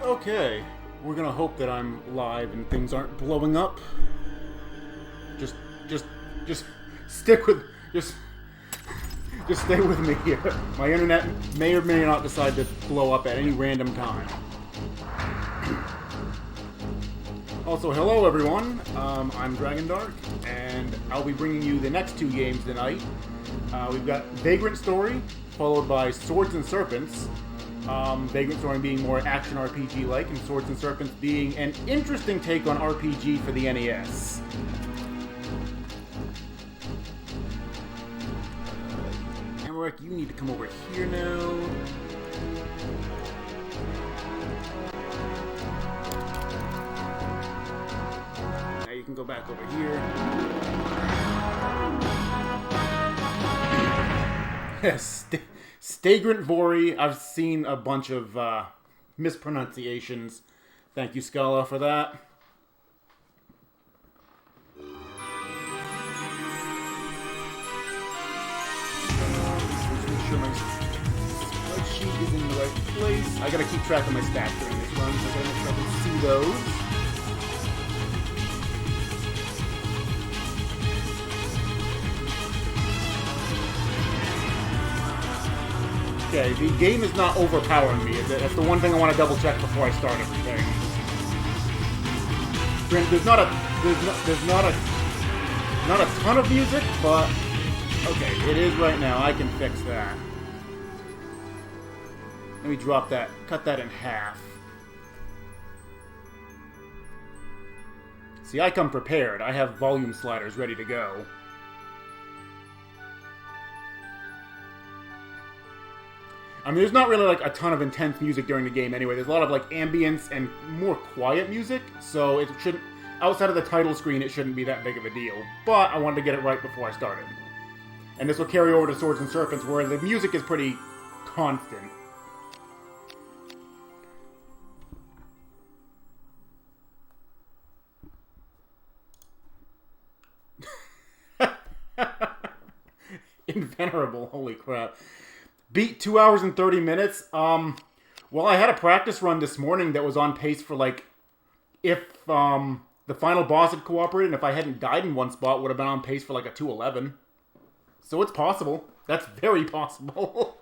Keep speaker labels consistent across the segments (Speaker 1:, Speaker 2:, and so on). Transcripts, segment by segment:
Speaker 1: Okay, we're gonna hope that I'm live and things aren't blowing up. Just, just stick with, just stay with me here. My internet may or may not decide to blow up at any random time. Also, hello everyone. I'm Dragondarch, and I'll be bringing you the next two games tonight. We've got Vagrant Story, followed by Swords and Serpents. Vagrant Story being more action RPG-like, and Swords and Serpents being an interesting take on RPG for the NES. Emmerich, you need to come over here now. Now you can go back over here. Yes, Stagrant Vori. I've seen a bunch of mispronunciations. Thank you, Scala, for that. Make sure my spreadsheet is in the right place. I gotta keep track of my stats during this run, so I gotta make sure I can see those. Okay, the game is not overpowering me. That's the one thing I want to double check before I start everything. There's not a ton of music, but okay, it is right now. I can fix that. Let me drop that, cut that in half. See, I come prepared. I have volume sliders ready to go. I mean, there's not really, like, a ton of intense music during the game anyway. There's a lot of, like, ambience and more quiet music, so it shouldn't... Outside of the title screen, it shouldn't be that big of a deal. But I wanted to get it right before I started. And this will carry over to Swords and Serpents, where the music is pretty constant. Invenerable, holy crap. Beat 2 hours and 30 minutes. Well, I had a practice run this morning that was on pace for, like, if the final boss had cooperated, and if I hadn't died in one spot, would have been on pace for, like, a 2:11. So it's possible. That's very possible.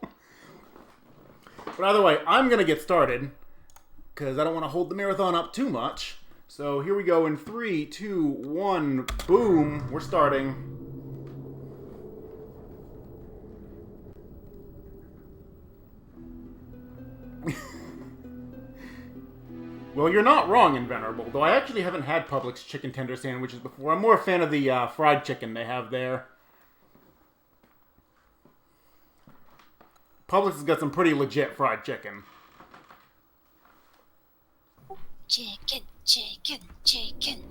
Speaker 1: But either way, I'm going to get started, because I don't want to hold the marathon up too much. So here we go in 3, 2, 1, boom. We're starting. Well, you're not wrong, Invenerable, though I actually haven't had Publix chicken tender sandwiches before. I'm more a fan of the fried chicken they have there. Publix has got some pretty legit fried chicken.
Speaker 2: Chicken, chicken, chicken.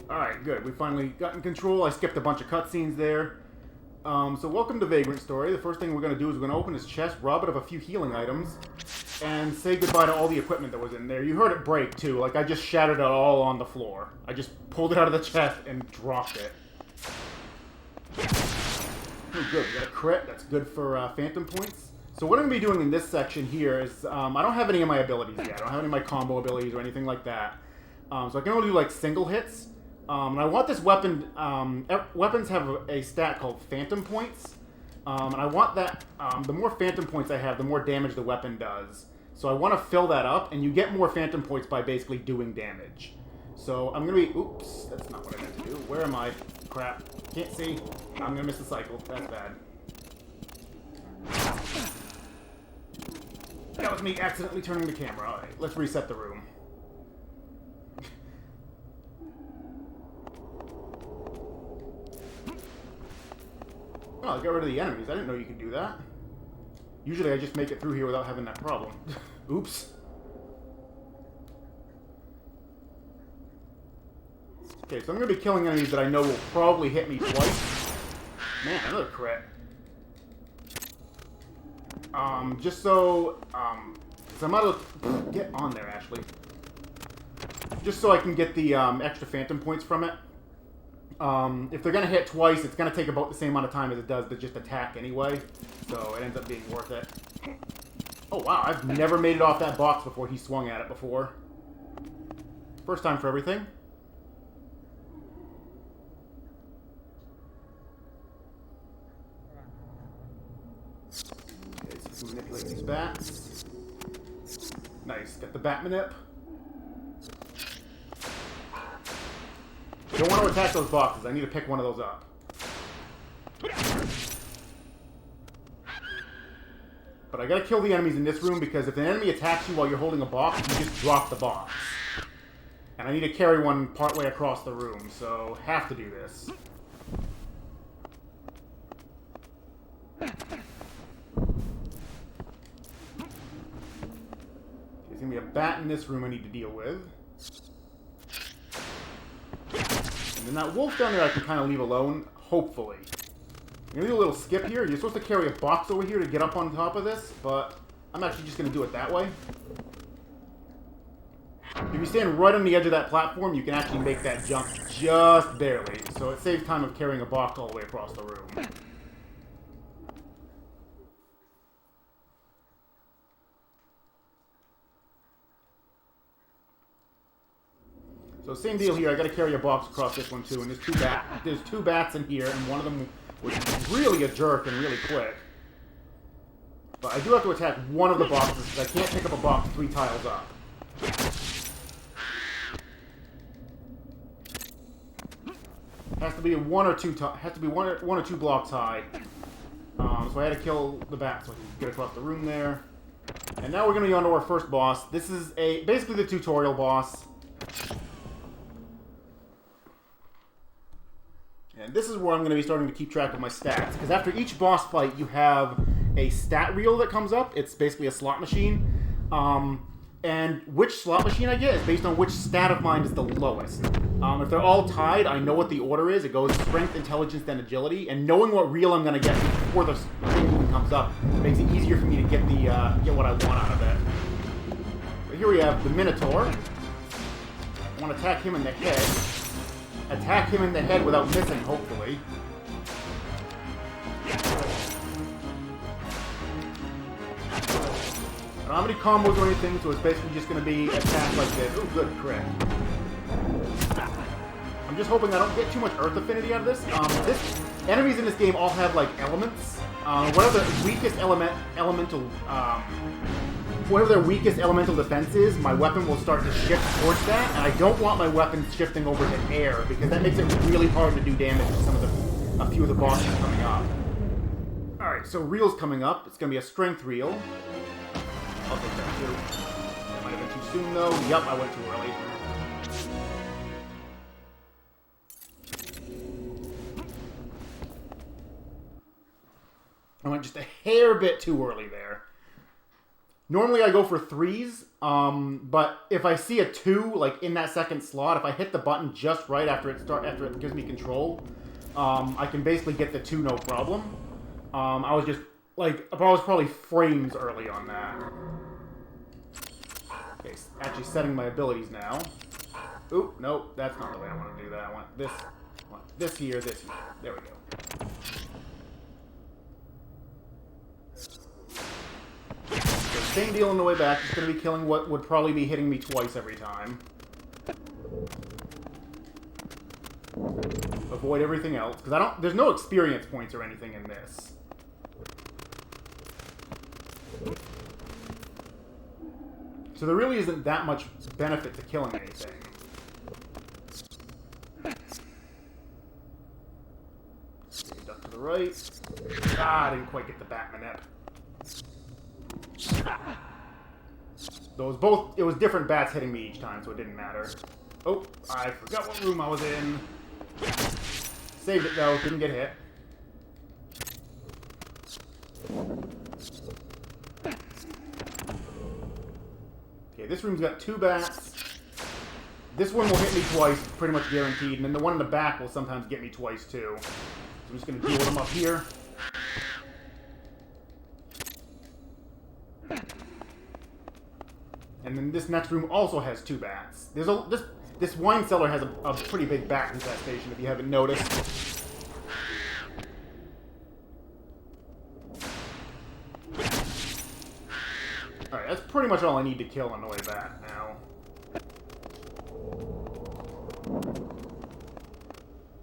Speaker 1: Alright, good. We finally got in control. I skipped a bunch of cutscenes there. So welcome to Vagrant Story. The first thing we're going to do is we're going to open his chest, rob it of a few healing items, and say goodbye to all the equipment that was in there. You heard it break, too. Like, I just shattered it all on the floor. I just pulled it out of the chest and dropped it. Oh, good. We got a crit. That's good for phantom points. So what I'm going to be doing in this section here is, I don't have any of my abilities yet. I don't have any of my combo abilities or anything like that. So I can only do, like, single hits. And I want this weapon, weapons have a stat called Phantom Points, and I want that, the more Phantom Points I have, the more damage the weapon does. So I want to fill that up, and you get more Phantom Points by basically doing damage. So I'm going to be, oops, that's not what I meant to do. Where am I? Crap. Can't see. I'm going to miss the cycle. That's bad. That was me accidentally turning the camera. Alright, let's reset the room. Oh, I got rid of the enemies. I didn't know you could do that. Usually I just make it through here without having that problem. Oops. Okay, so I'm going to be killing enemies that I know will probably hit me twice. Man, another crit. Just so I might as well get on there, Ashley. Just so I can get the extra phantom points from it. If they're going to hit twice, it's going to take about the same amount of time as it does to just attack anyway. So it ends up being worth it. Oh wow, I've never made it off that box before he swung at it before. First time for everything. Okay, so we can manipulate these bats. Nice, got the bat manip. Don't want to attack those boxes, I need to pick one of those up. But I gotta kill the enemies in this room because if an enemy attacks you while you're holding a box, you just drop the box. And I need to carry one partway across the room, so have to do this. There's gonna be a bat in this room I need to deal with. And then that wolf down there I can kind of leave alone, hopefully. I'm going to do a little skip here. You're supposed to carry a box over here to get up on top of this, but I'm actually just going to do it that way. If you stand right on the edge of that platform, you can actually make that jump just barely. So it saves time of carrying a box all the way across the room. So same deal here. I got to carry a box across this one too, and there's two bats in here, and one of them was really a jerk and really quick. But I do have to attack one of the boxes because I can't pick up a box 3 tiles up. Has to be one or two blocks high. So I had to kill the bat so I can get across the room there. And now we're going to be on to our first boss. This is basically the tutorial boss. And this is where I'm going to be starting to keep track of my stats. Because after each boss fight, you have a stat reel that comes up. It's basically a slot machine. And which slot machine I get is based on which stat of mine is the lowest. If they're all tied, I know what the order is. It goes strength, intelligence, then agility. And knowing what reel I'm going to get before the thing even comes up makes it easier for me to get what I want out of it. But here we have the Minotaur. I want to attack him in the head. Attack him in the head without missing, hopefully. I don't have any combos or anything, so it's basically just going to be attack like this. Ooh, good crit. I'm just hoping I don't get too much Earth Affinity out of this. Enemies in this game all have, like, elements. Whatever their weakest elemental defense is, my weapon will start to shift towards that, and I don't want my weapon shifting over to air, because that makes it really hard to do damage to a few of the bosses coming up. Alright, so reel's coming up. It's going to be a strength reel. I'll take that too. That might have been too soon, though. Yup, I went too early. I went just a hair bit too early there. Normally I go for 3s, but if I see a 2, like in that second slot, if I hit the button just right after it gives me control, I can basically get the 2 no problem. I was probably frames early on that. Okay, actually setting my abilities now. Oop, nope, that's not the way I want to do that. I want this here, this here. There we go. Same deal on the way back. It's going to be killing what would probably be hitting me twice every time. Avoid everything else, because there's no experience points or anything in this. So there really isn't that much benefit to killing anything. Okay, duck to the right. Ah, I didn't quite get the Batmanep. It was different bats hitting me each time, so it didn't matter. Oh, I forgot what room I was in. Saved it though, didn't get hit. Okay, this room's got 2 bats. This one will hit me twice, pretty much guaranteed, and then the one in the back will sometimes get me twice too. So I'm just gonna deal with them up here. And then this next room also has 2 bats. This wine cellar has a pretty big bat infestation, if you haven't noticed. Alright, that's pretty much all I need to kill on the way back now.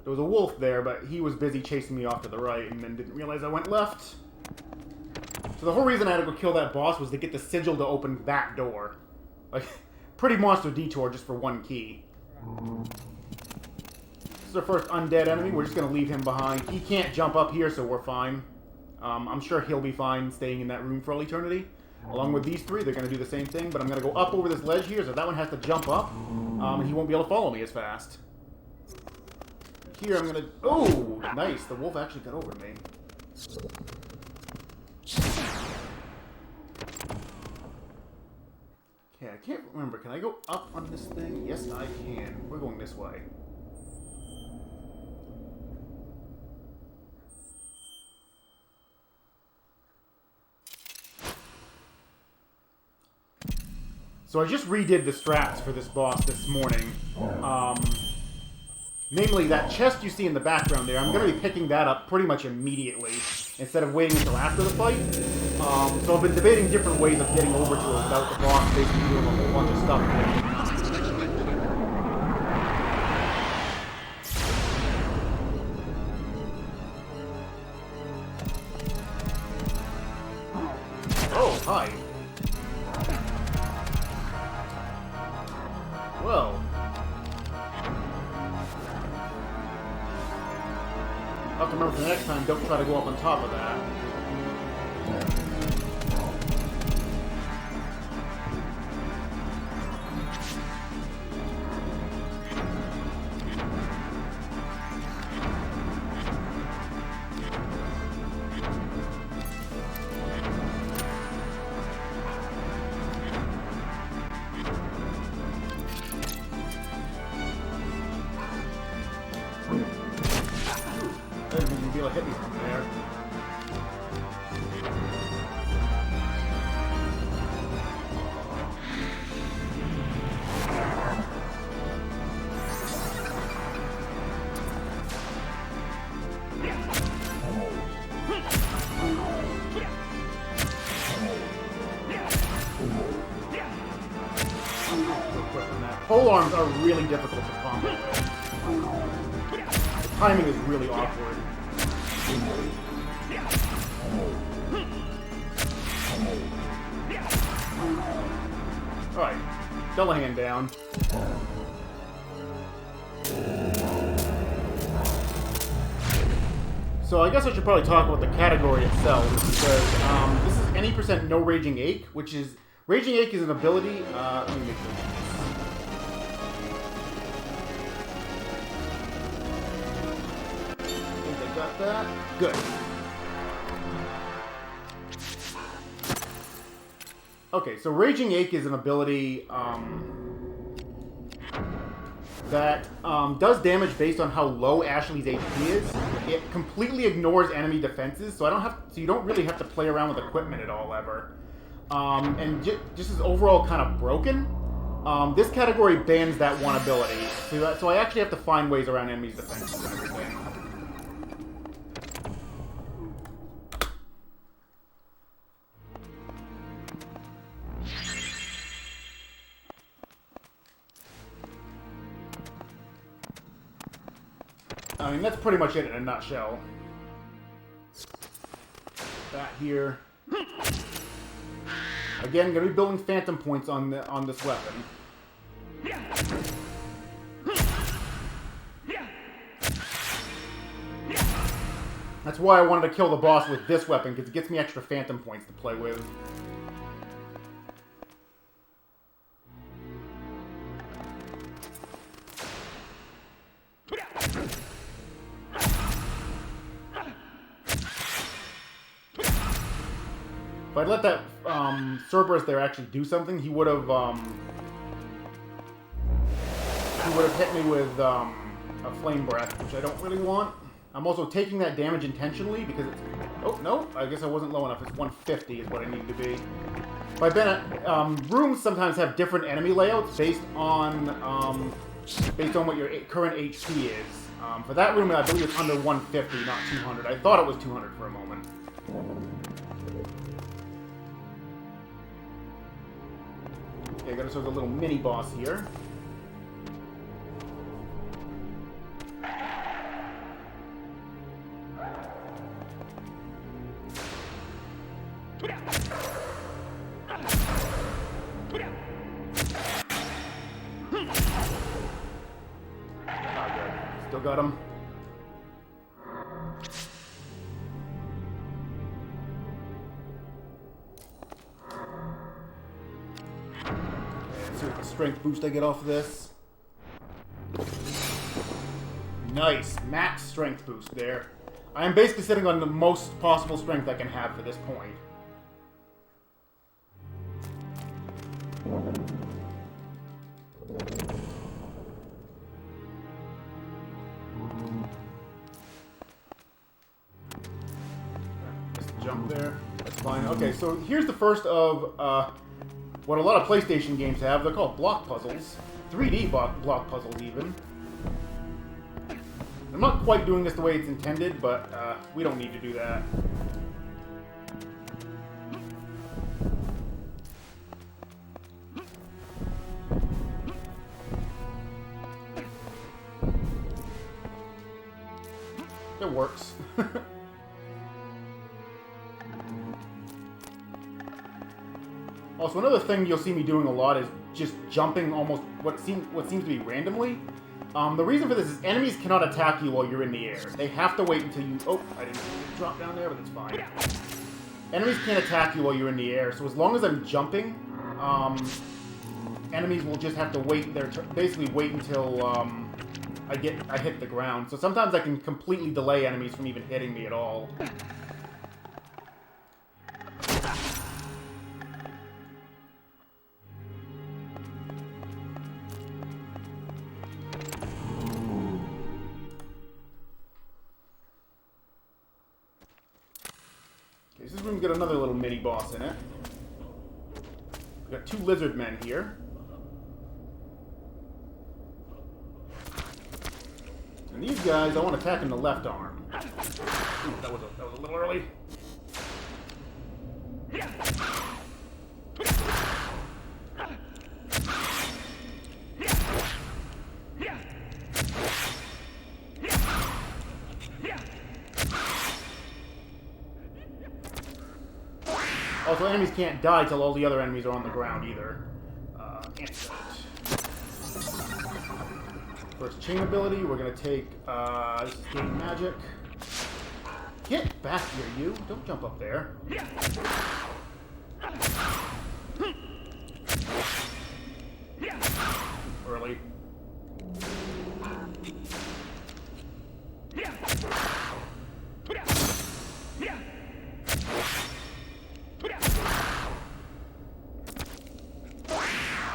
Speaker 1: There was a wolf there, but he was busy chasing me off to the right and then didn't realize I went left. So the whole reason I had to go kill that boss was to get the sigil to open that door. Like, pretty monster detour just for one key. This is our first undead enemy. We're just going to leave him behind. He can't jump up here, so we're fine. I'm sure he'll be fine staying in that room for all eternity. Along with these three, they're going to do the same thing, but I'm going to go up over this ledge here, so that one has to jump up, and he won't be able to follow me as fast. Here, I'm going to... Oh, nice. The wolf actually got over me. Okay, I can't remember. Can I go up on this thing? Yes, I can. We're going this way. So I just redid the strats for this boss this morning. Namely, that chest you see in the background there, I'm going to be picking that up pretty much immediately, instead of waiting until after the fight. So I've been debating different ways of getting over to it without the boss basically doing a whole bunch of stuff. Oh, hi. Well. I'll have to remember for the next time, don't try to go up on top of that. I didn't even be able to hit me from there. Pole arms are really difficult to combo with. The timing is really awkward. Alright, double hand down. So I guess I should probably talk about the category itself, because this is any percent no Raging Ache, which is... Raging Ache is an ability... let me make sure. Got that. Good. Okay, so Raging Ache is an ability that does damage based on how low Ashley's HP is. It completely ignores enemy defenses, so you don't really have to play around with equipment at all ever. And just is overall kind of broken. This category bans that one ability, so I actually have to find ways around enemies' defenses and everything. I mean, that's pretty much it in a nutshell. That here. Again, gonna be building phantom points on this weapon. That's why I wanted to kill the boss with this weapon, because it gets me extra phantom points to play with. If I'd let that Cerberus there actually do something, he would have hit me with a flame breath, which I don't really want. I'm also taking that damage intentionally because it's... Oh, no, I guess I wasn't low enough. It's 150 is what I need to be. By Bennett, rooms sometimes have different enemy layouts based on what your current HP is. For that room, I believe it's under 150, not 200. I thought it was 200 for a moment. Okay, got ourselves a little mini boss here. Still got him. Let's see what the strength boost I get off of this. Nice. Max strength boost there. I am basically sitting on the most possible strength I can have for this point. Jump there. That's fine. Okay, so here's the first of what a lot of PlayStation games have. They're called block puzzles. 3D block puzzles, even. I'm not quite doing this the way it's intended, but we don't need to do that. It works. Also, another thing you'll see me doing a lot is just jumping almost what seems to be randomly. The reason for this is enemies cannot attack you while you're in the air. They have to wait until you... Oh, I didn't drop down there, but that's fine. Enemies can't attack you while you're in the air, so as long as I'm jumping, enemies will just have to wait basically wait until I hit the ground. So sometimes I can completely delay enemies from even hitting me at all. This room's got another little mini boss in it. We've got 2 lizard men here. And these guys, I want to attack in the left arm. Ooh, that was a little early. Also, enemies can't die till all the other enemies are on the ground either. Antidote. First chain ability, we're gonna take this is Gain Magic. Get back here, you! Don't jump up there. Early.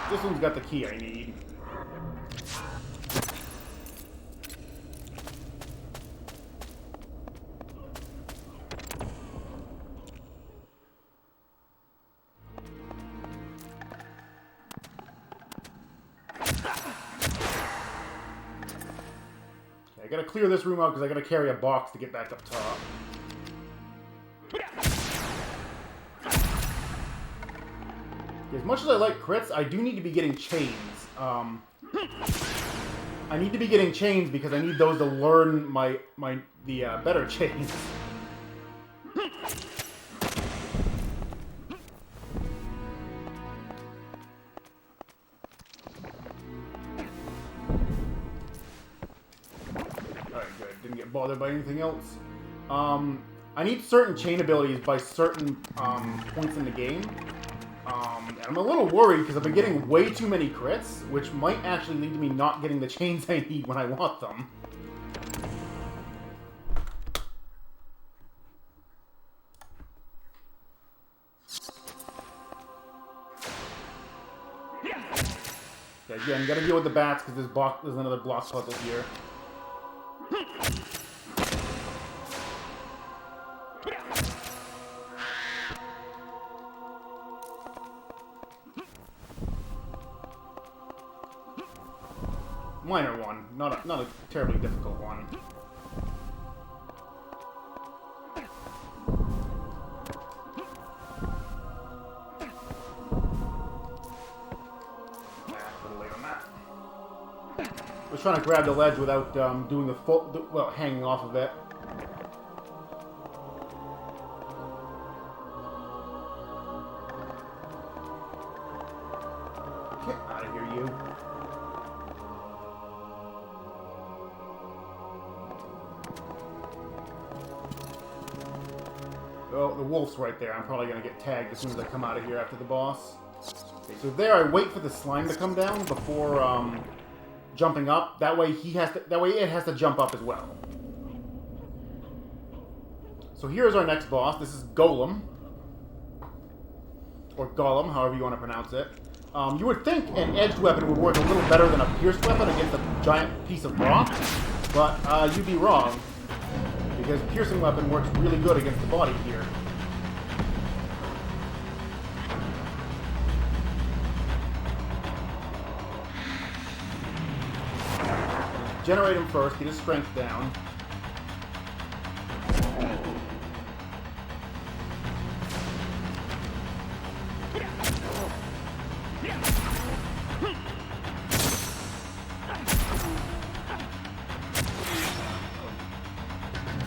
Speaker 1: This one's got the key I need. Okay, I gotta clear this room out because I gotta carry a box to get back up top. As much as I like crits, I do need to be getting chains. I need to be getting chains because I need those to learn the better chains. Alright, good. Didn't get bothered by anything else. I need certain chain abilities by certain points in the game. And I'm a little worried because I've been getting way too many crits, which might actually lead to me not getting the chains I need when I want them. Okay, again, gotta deal with the bats because there's another block puzzle here. Minor one, not a terribly difficult one. was trying to grab the ledge without doing the full, well, hanging off of it. Get out of here, you. Oh, the wolf's right there. I'm probably going to get tagged as soon as I come out of here after the boss. Okay, so there I wait for the slime to come down before jumping up. That way it has to jump up as well. So here's our next boss. This is Golem. Or Golem, however you want to pronounce it. You would think an edged weapon would work a little better than a pierced weapon against a giant piece of rock, but you'd be wrong. Because piercing weapon works really good against the body here. Generate him first, get his strength down.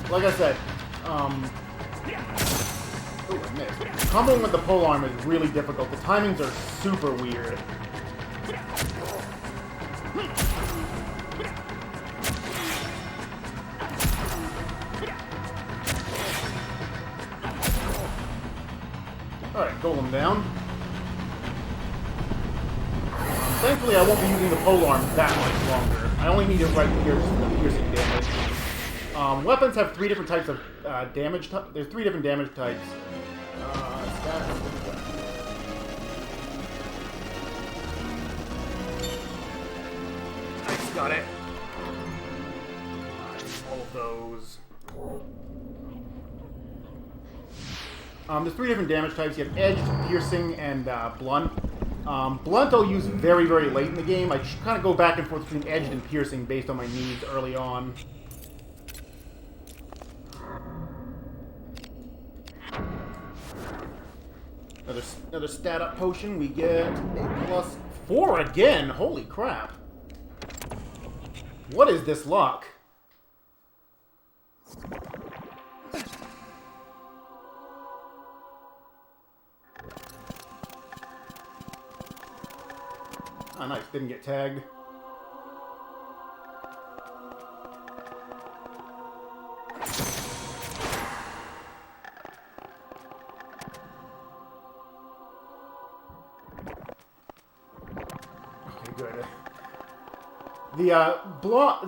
Speaker 1: Like I said, oh, I missed. Comboing with the polearm is really difficult. The timings are super weird. Alright, Golem down. Thankfully, I won't be using the polearm that much longer. I only need it right here for the piercing damage. Weapons have 3 different types of damage. There's 3 different damage types. Nice, got it. All of those. There's 3 different damage types. You have edged, piercing, and blunt. Blunt I'll use very, very late in the game. I kind of go back and forth between edged and piercing based on my needs early on. Another stat up potion. We get a +4 again. Holy crap! What is this luck? Ah, nice. Didn't get tagged.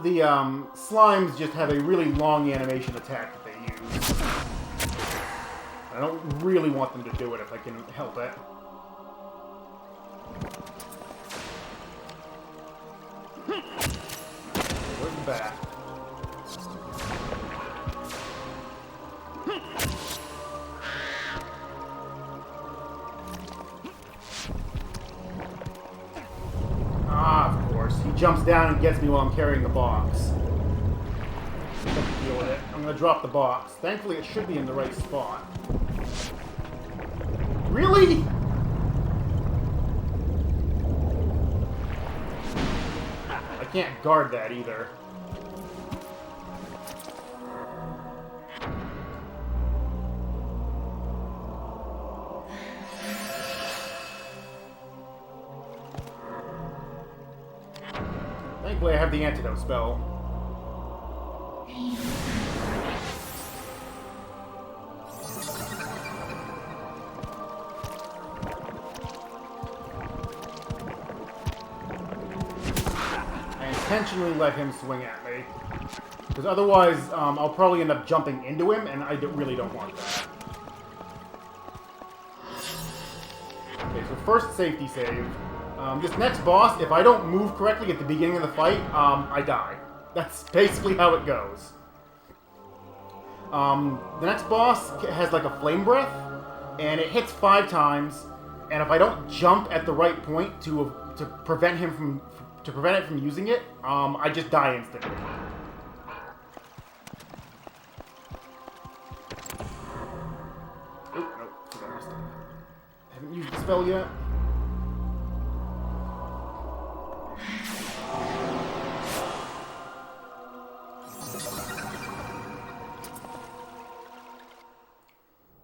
Speaker 1: The slimes just have a really long animation attack that they use. I don't really want them to do it if I can help it. Where's the bat? Ah, of course. He jumps down and gets me while I'm carrying the box. I have to deal with it. I'm going to drop the box. Thankfully, it should be in the right spot. Really? I can't guard that either. Thankfully, I have the antidote spell. Intentionally let him swing at me, because otherwise I'll probably end up jumping into him, and I really don't want that. Okay, so first safety save. This next boss, if I don't move correctly at the beginning of the fight, I die. That's basically how it goes. The next boss has like a flame breath, and it hits 5 times, and if I don't jump at the right point to prevent him from it from using it, I just die instantly. Oh, no, I missed it. Haven't used the spell yet.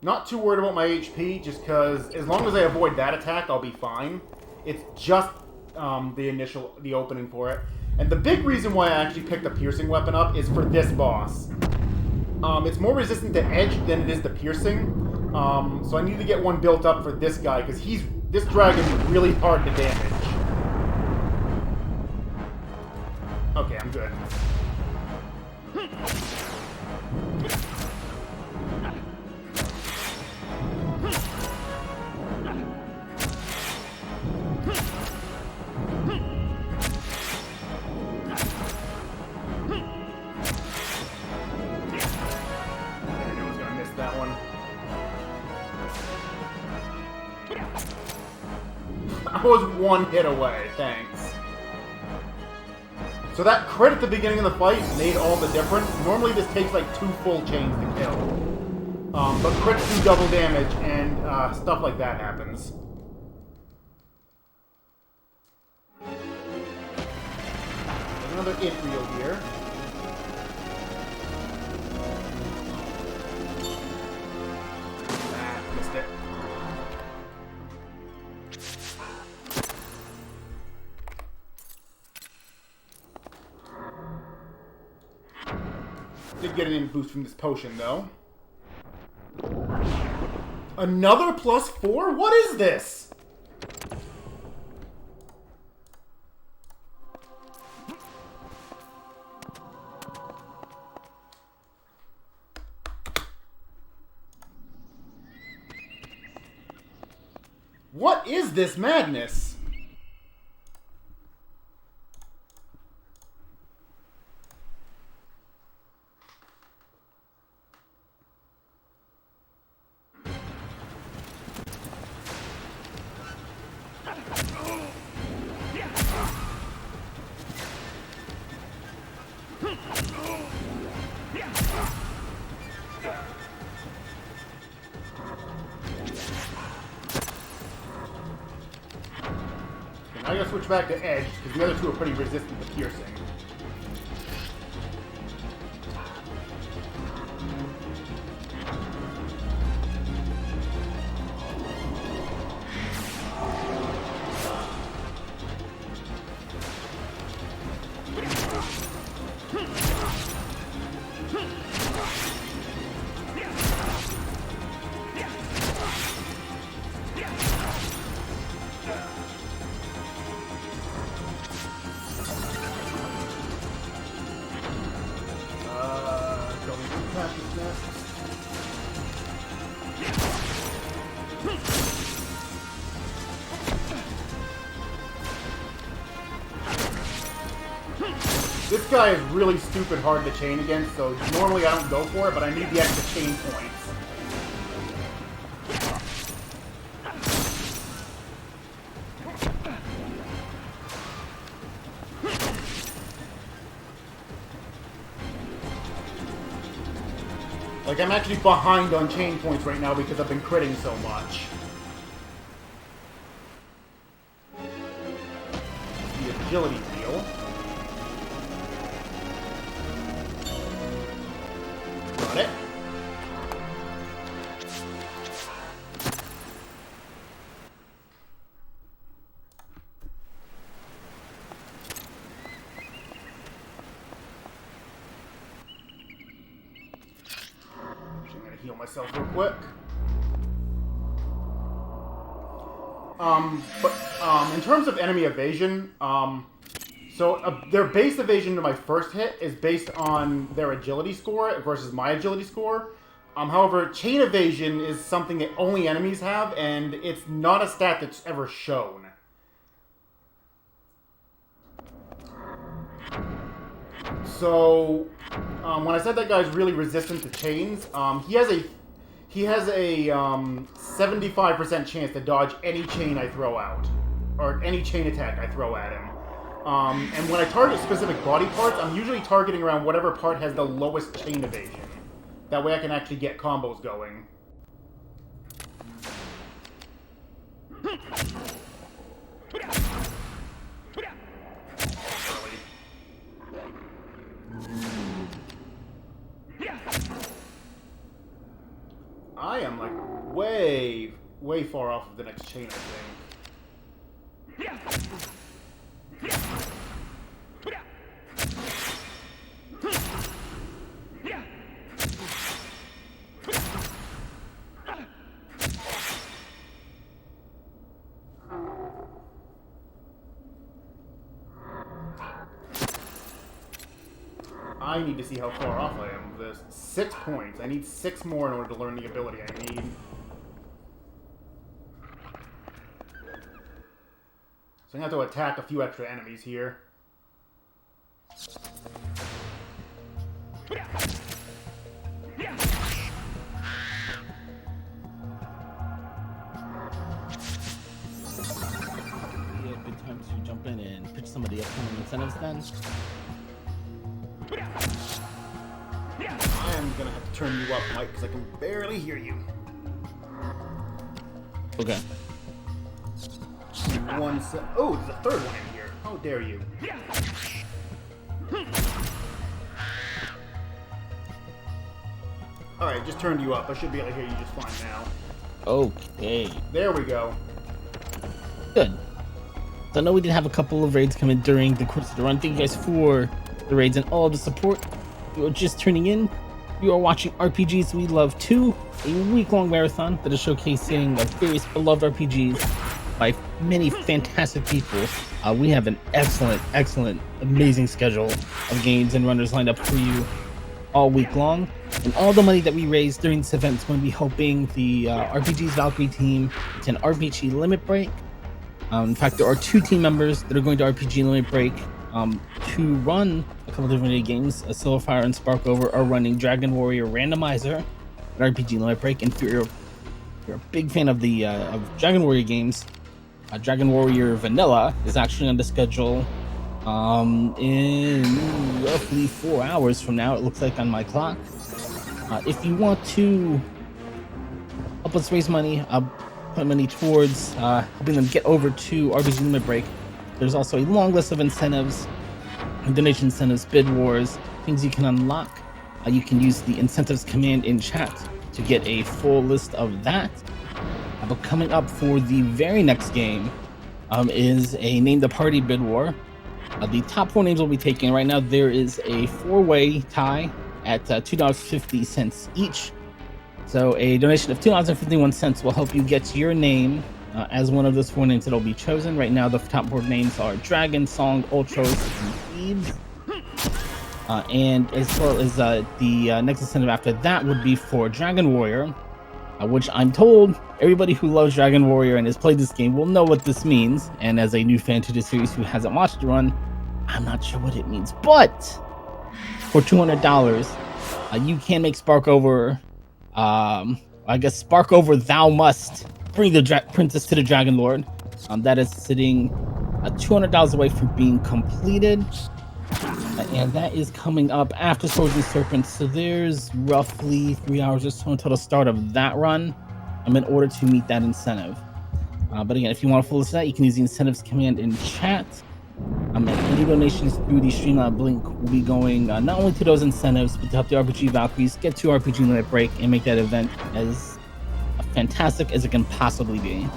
Speaker 1: Not too worried about my HP, just because as long as I avoid that attack, I'll be fine. It's just the opening for it. And the big reason why I actually picked the piercing weapon up is for this boss. It's more resistant to edge than it is to piercing. So I need to get one built up for this guy, because this dragon's really hard to damage. Okay, I'm good. I was one hit away, thanks. So that crit at the beginning of the fight made all the difference. Normally this takes like 2 full chains to kill. But crits do double damage and stuff like that happens. There's another it reel here. Ah, missed it. Did get an boost from this potion, though. Another +4? What is this? What is this madness? I gotta switch back to edge, because the other two are pretty resistant to piercing. This guy is really stupid hard to chain against, so normally I don't go for it, but I need the extra chain points. Like, I'm actually behind on chain points right now because I've been critting so much. The agility wheel. Got it. Heal myself real quick. In terms of enemy evasion, their base evasion to my first hit is based on their agility score versus my agility score. However, chain evasion is something that only enemies have, and it's not a stat that's ever shown. So, when I said that guy's really resistant to chains, he has a 75% chance to dodge any chain I throw out, or any chain attack I throw at him. And when I target specific body parts, I'm usually targeting around whatever part has the lowest chain evasion. That way I can actually get combos going. I am like way far off of the next chain, I think. I need to see how far off I am of this. 6 points. I need 6 more in order to learn the ability I need. So I'm going to have to attack a few extra enemies here.
Speaker 3: Good time to jump in and pitch some of the upcoming incentives then.
Speaker 1: I am going to have to turn you up, Mike, because I can barely hear you.
Speaker 3: Okay.
Speaker 1: Oh, there's a third one in here. How dare you? Alright, just turned you up. I should be able to hear you just fine now.
Speaker 3: Okay.
Speaker 1: There we go.
Speaker 3: Good. So I know we did have a couple of raids come in during the course of the run. Thank you guys for the raids and all of the support. If you are just tuning in, you are watching RPGs We Love 2, a week-long marathon that is showcasing various beloved RPGs by many fantastic people. We have an excellent, amazing schedule of games and runners lined up for you all week long. And all the money that we raise during this event is going to be helping the RPG's Valkyrie team to an RPG limit break. In fact, there are 2 team members that are going to RPG limit break to run a couple different games. Silverfire and Sparkover are running Dragon Warrior Randomizer at RPG limit break. And if you're a big fan of the Dragon Warrior games, Dragon Warrior Vanilla is actually on the schedule in roughly 4 hours from now, it looks like on my clock. If you want to help us raise money, put money towards helping them get over to RPG Limit Break, there's also a long list of incentives, donation incentives, bid wars, things you can unlock. You can use the incentives command in chat to get a full list of that. But coming up for the very next game is a Name the Party bid war. The top 4 names will be taken. Right now there is a 4-way tie at $2.50 each. So a donation of $2.51 will help you get your name as one of those 4 names that will be chosen. Right now the top 4 names are Dragon, Song, Ultros, and Thieves. And as well as the next incentive after that would be for Dragon Warrior, which I'm told everybody who loves Dragon Warrior and has played this game will know what this means. And as a new fan to the series who hasn't watched the run, I'm not sure what it means. But for $200, you can make Sparkover. I guess Sparkover, thou must bring the princess to the Dragon Lord. That is sitting $200 away from being completed. And that is coming up after Swords and Serpents, so there's roughly 3 hours or so until the start of that run in order to meet that incentive. But again, if you want to full list of that, you can use the incentives command in chat. And any donations through the Streamlab link will be going not only to those incentives, but to help the RPG Valkyries get to RPG Limit Break and make that event as fantastic as it can possibly be.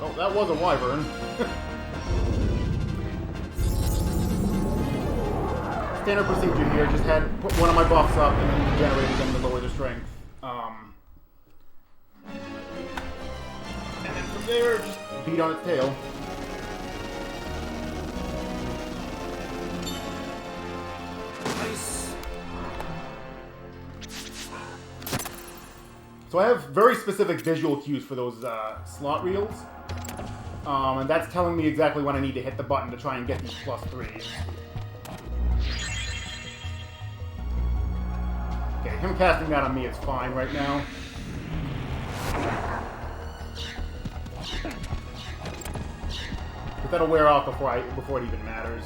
Speaker 1: Oh, that was a wyvern. Standard procedure here, just had put one of my buffs up and then generated them to lower the strength. And then from there, just beat on its tail. Nice. So I have very specific visual cues for those slot reels. And that's telling me exactly when I need to hit the button to try and get these +3s. Okay, him casting that on me is fine right now. that'll wear off before it even matters.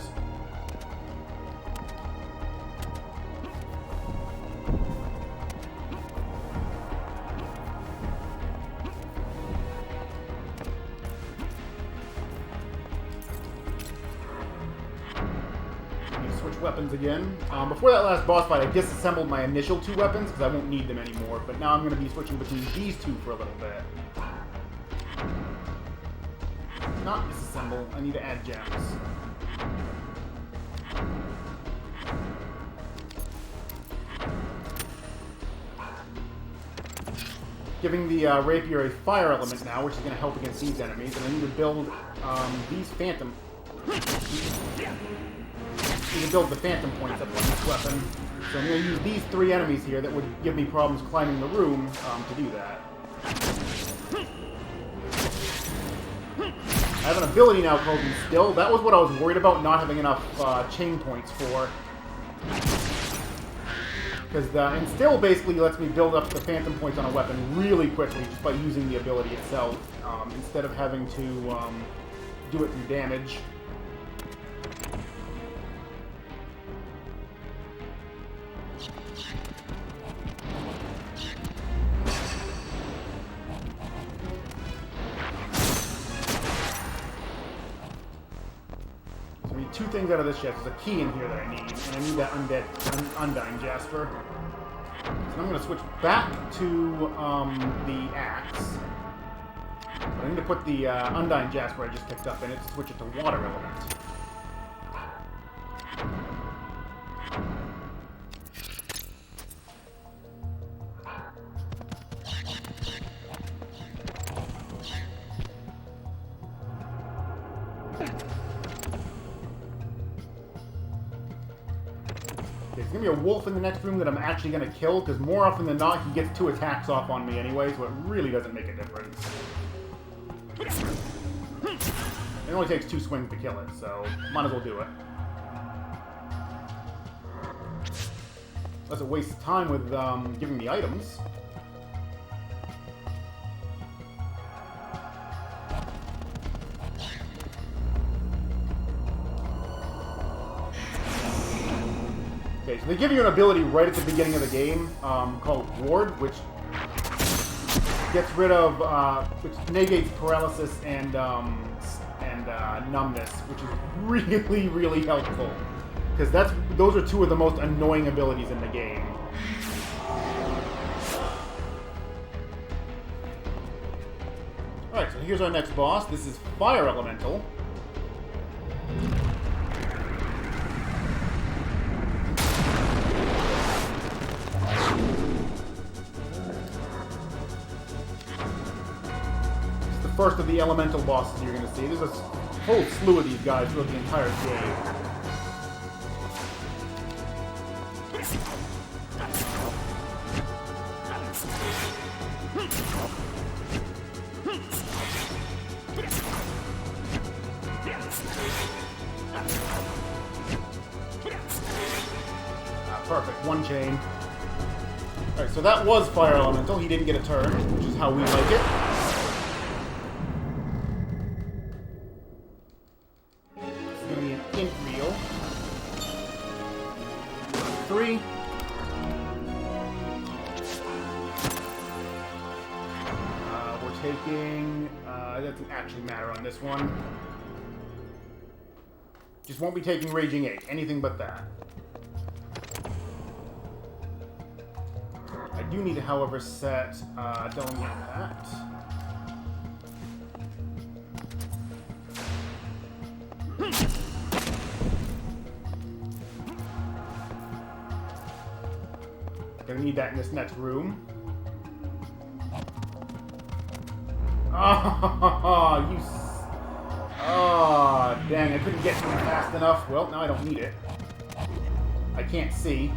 Speaker 1: Switch weapons again. Before that last boss fight, I disassembled my initial 2 weapons because I won't need them anymore. But now I'm going to be switching between these 2 for a little bit. Not disassemble. I need to add gems. Giving the rapier a fire element now, which is going to help against these enemies. And I need to build these phantom... You can build the phantom points up on this weapon. So I'm going to use these 3 enemies here that would give me problems climbing the room to do that. I have an ability now called Instill. That was what I was worried about, not having enough chain points for. Because the Instill basically lets me build up the phantom points on a weapon really quickly just by using the ability itself, instead of having to do it through damage. So I need 2 things out of this chest. There's a key in here that I need, and I need that Undying Jasper. So I'm going to switch back to the axe. But I need to put the Undying Jasper I just picked up in it to switch it to water element. There's going to be a wolf in the next room that I'm actually going to kill, because more often than not, he gets 2 attacks off on me anyway, so it really doesn't make a difference. It only takes 2 swings to kill it, so might as well do it. Unless it wastes time with giving the items. Okay, so they give you an ability right at the beginning of the game called Ward, which gets rid of, which negates paralysis and numbness, which is really, really helpful. Because those are 2 of the most annoying abilities in the game. Alright, so here's our next boss. This is Fire Elemental. First of the elemental bosses you're going to see. There's a whole slew of these guys throughout the entire game. Perfect. 1 chain. Alright, so that was Fire Elemental. He didn't get a turn, which is how we like it. That doesn't actually matter on this one. Just won't be taking Raging 8. Anything but that. I do need to, however, set Delling that. Gonna need that in this next room. Oh, oh, dang, I couldn't get to him fast enough. Well, now I don't need it. I can't see.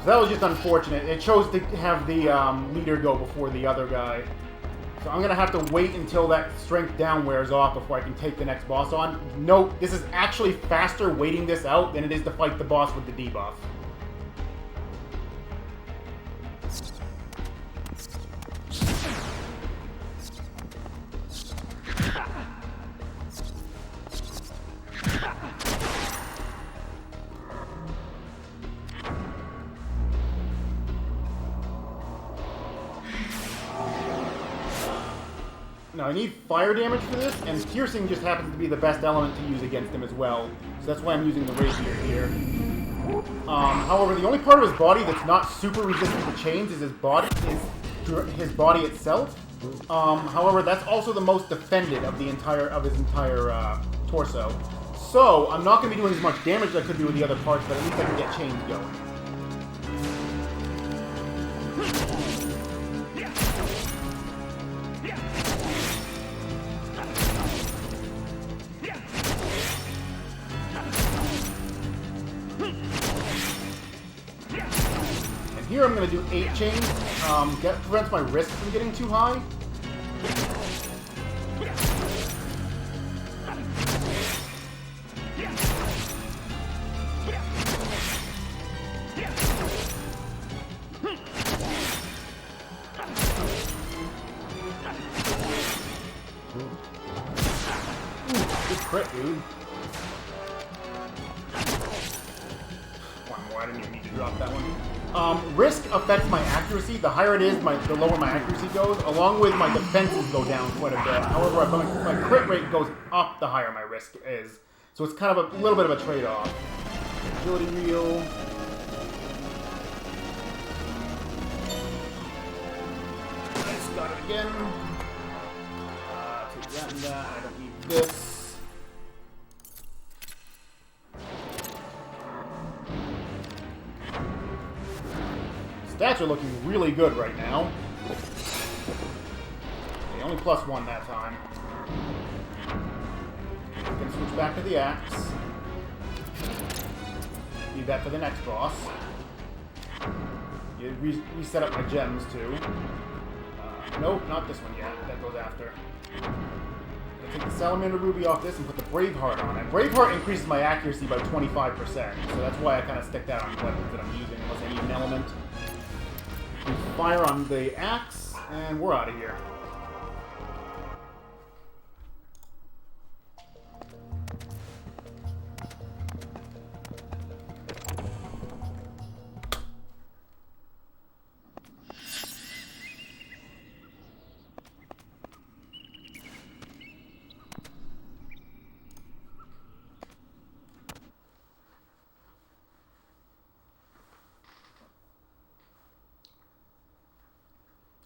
Speaker 1: So that was just unfortunate. It chose to have the leader go before the other guy. So I'm going to have to wait until that strength down wears off before I can take the next boss on. Note, this is actually faster waiting this out than it is to fight the boss with the debuff. Now I need fire damage for this, and piercing just happens to be the best element to use against him as well. So that's why I'm using the rapier here. However, the only part of his body that's not super resistant to chains is his body itself. However, that's also the most defended of his entire torso. So I'm not going to be doing as much damage as I could do with the other parts, but at least I can get chains going. Here I'm going to do 8 chains. Prevents my risk from getting too high. Good crit, dude. One more, I didn't even need to drop that one. Risk affects my accuracy. The higher it is, the lower my accuracy goes, along with my defenses go down quite a bit. However, my crit rate goes up the higher my risk is. So it's kind of a little bit of a trade-off. Agility reel. Nice, got it again. Take that and that. I don't need this. Stats are looking really good right now. Okay, only +1 that time. We can switch back to the axe. Need that for the next boss. You reset up my gems too. Nope, not this one yet. That goes after. I'll take the Salamander Ruby off this and put the Braveheart on it. Braveheart increases my accuracy by 25%, so that's why I kind of stick that on weapons that I'm using unless I need an element. Fire on the axe, and we're out of here.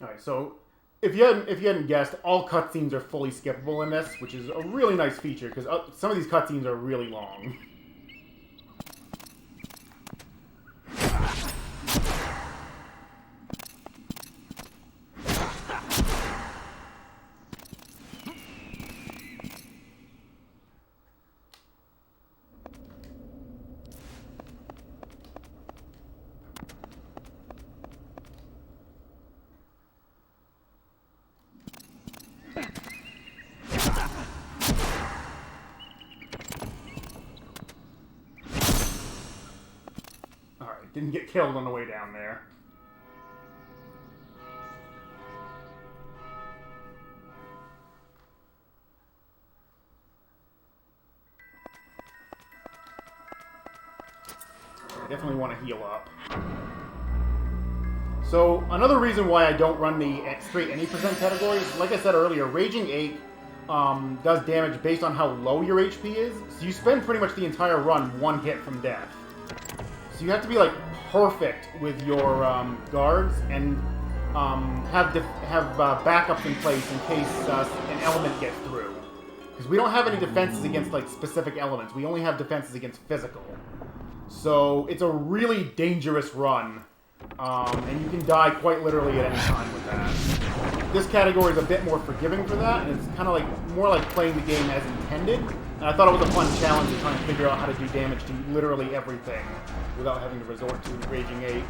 Speaker 1: Alright, so if you hadn't guessed, all cutscenes are fully skippable in this, which is a really nice feature, because some of these cutscenes are really long. Didn't get killed on the way down there. I definitely want to heal up. So, another reason why I don't run the straight any percent category is, like I said earlier, Raging Ache does damage based on how low your HP is. So you spend pretty much the entire run one hit from death. So you have to be like perfect with your guards and have backups in place in case an element gets through. Because we don't have any defenses against like specific elements. We only have defenses against physical. So it's a really dangerous run. And you can die quite literally at any time with that. This category is a bit more forgiving for that, and it's kind of like more like playing the game as intended. And I thought it was a fun challenge to try and figure out how to do damage to literally everything without having to resort to Raging Ache.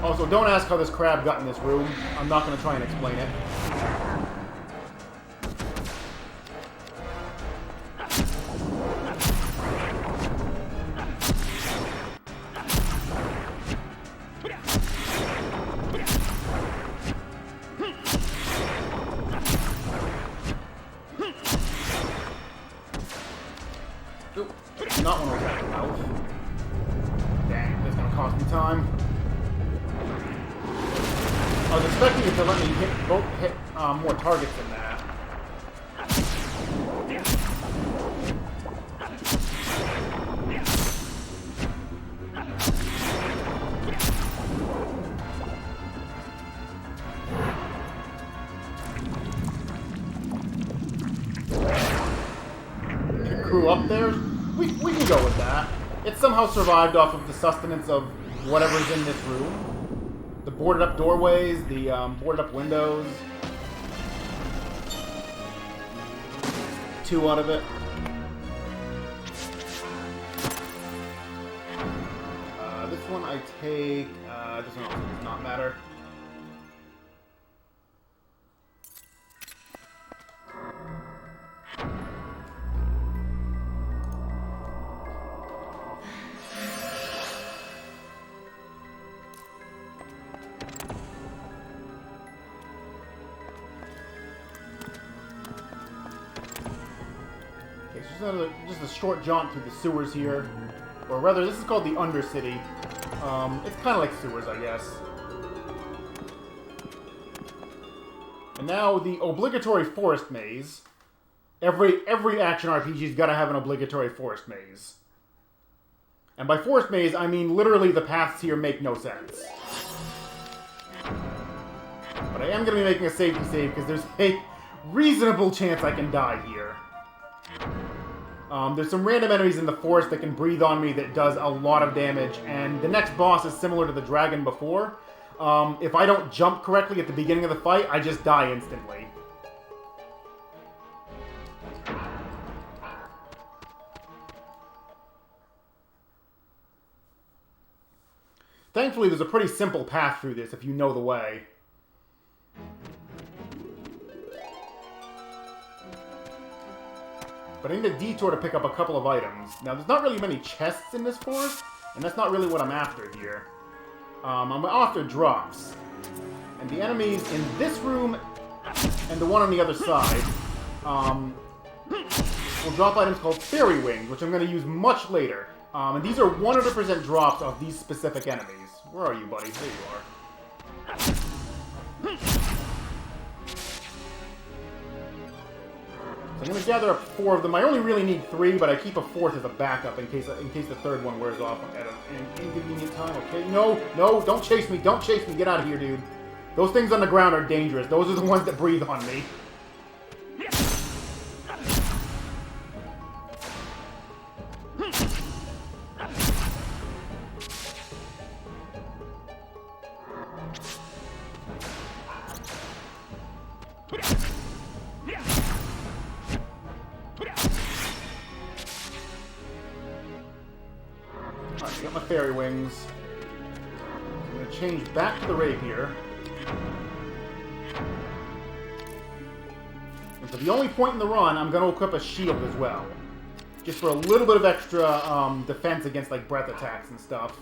Speaker 1: Also, don't ask how this crab got in this room. I'm not going to try and explain it. Not one of those at mouth. Dang, that's gonna cost me time. I was expecting it to let me hit more targets than that. Pit crew up there? We can go with that. It somehow survived off of the sustenance of whatever's in this room. The boarded up doorways, the boarded up windows. 2 out of it. This one I take... this one also does not matter. Just a short jaunt through the sewers here. Or rather, this is called the Undercity. It's kind of like sewers, I guess. And now the obligatory forest maze. Every action RPG's got to have an obligatory forest maze. And by forest maze, I mean literally the paths here make no sense. But I am going to be making a safety save because there's a reasonable chance I can die here. There's some random enemies in the forest that can breathe on me that does a lot of damage, and the next boss is similar to the dragon before. If I don't jump correctly at the beginning of the fight, I just die instantly. Thankfully, there's a pretty simple path through this if you know the way. But I need a detour to pick up a couple of items. Now, there's not really many chests in this forest, and that's not really what I'm after here. I'm after drops. And the enemies in this room and the one on the other side will drop items called fairy wings, which I'm going to use much later. And these are 100% drops of these specific enemies. Where are you, buddy? There you are. I'm going to gather up 4 of them. I only really need 3, but I keep a 4th as a backup in case the 3rd one wears off at an inconvenient time. Okay, no, don't chase me, don't chase me. Get out of here, dude. Those things on the ground are dangerous. Those are the ones that breathe on me. Alright, got my fairy wings. I'm going to change back to the rapier. And for the only point in the run, I'm going to equip a shield as well. Just for a little bit of extra defense against like breath attacks and stuff.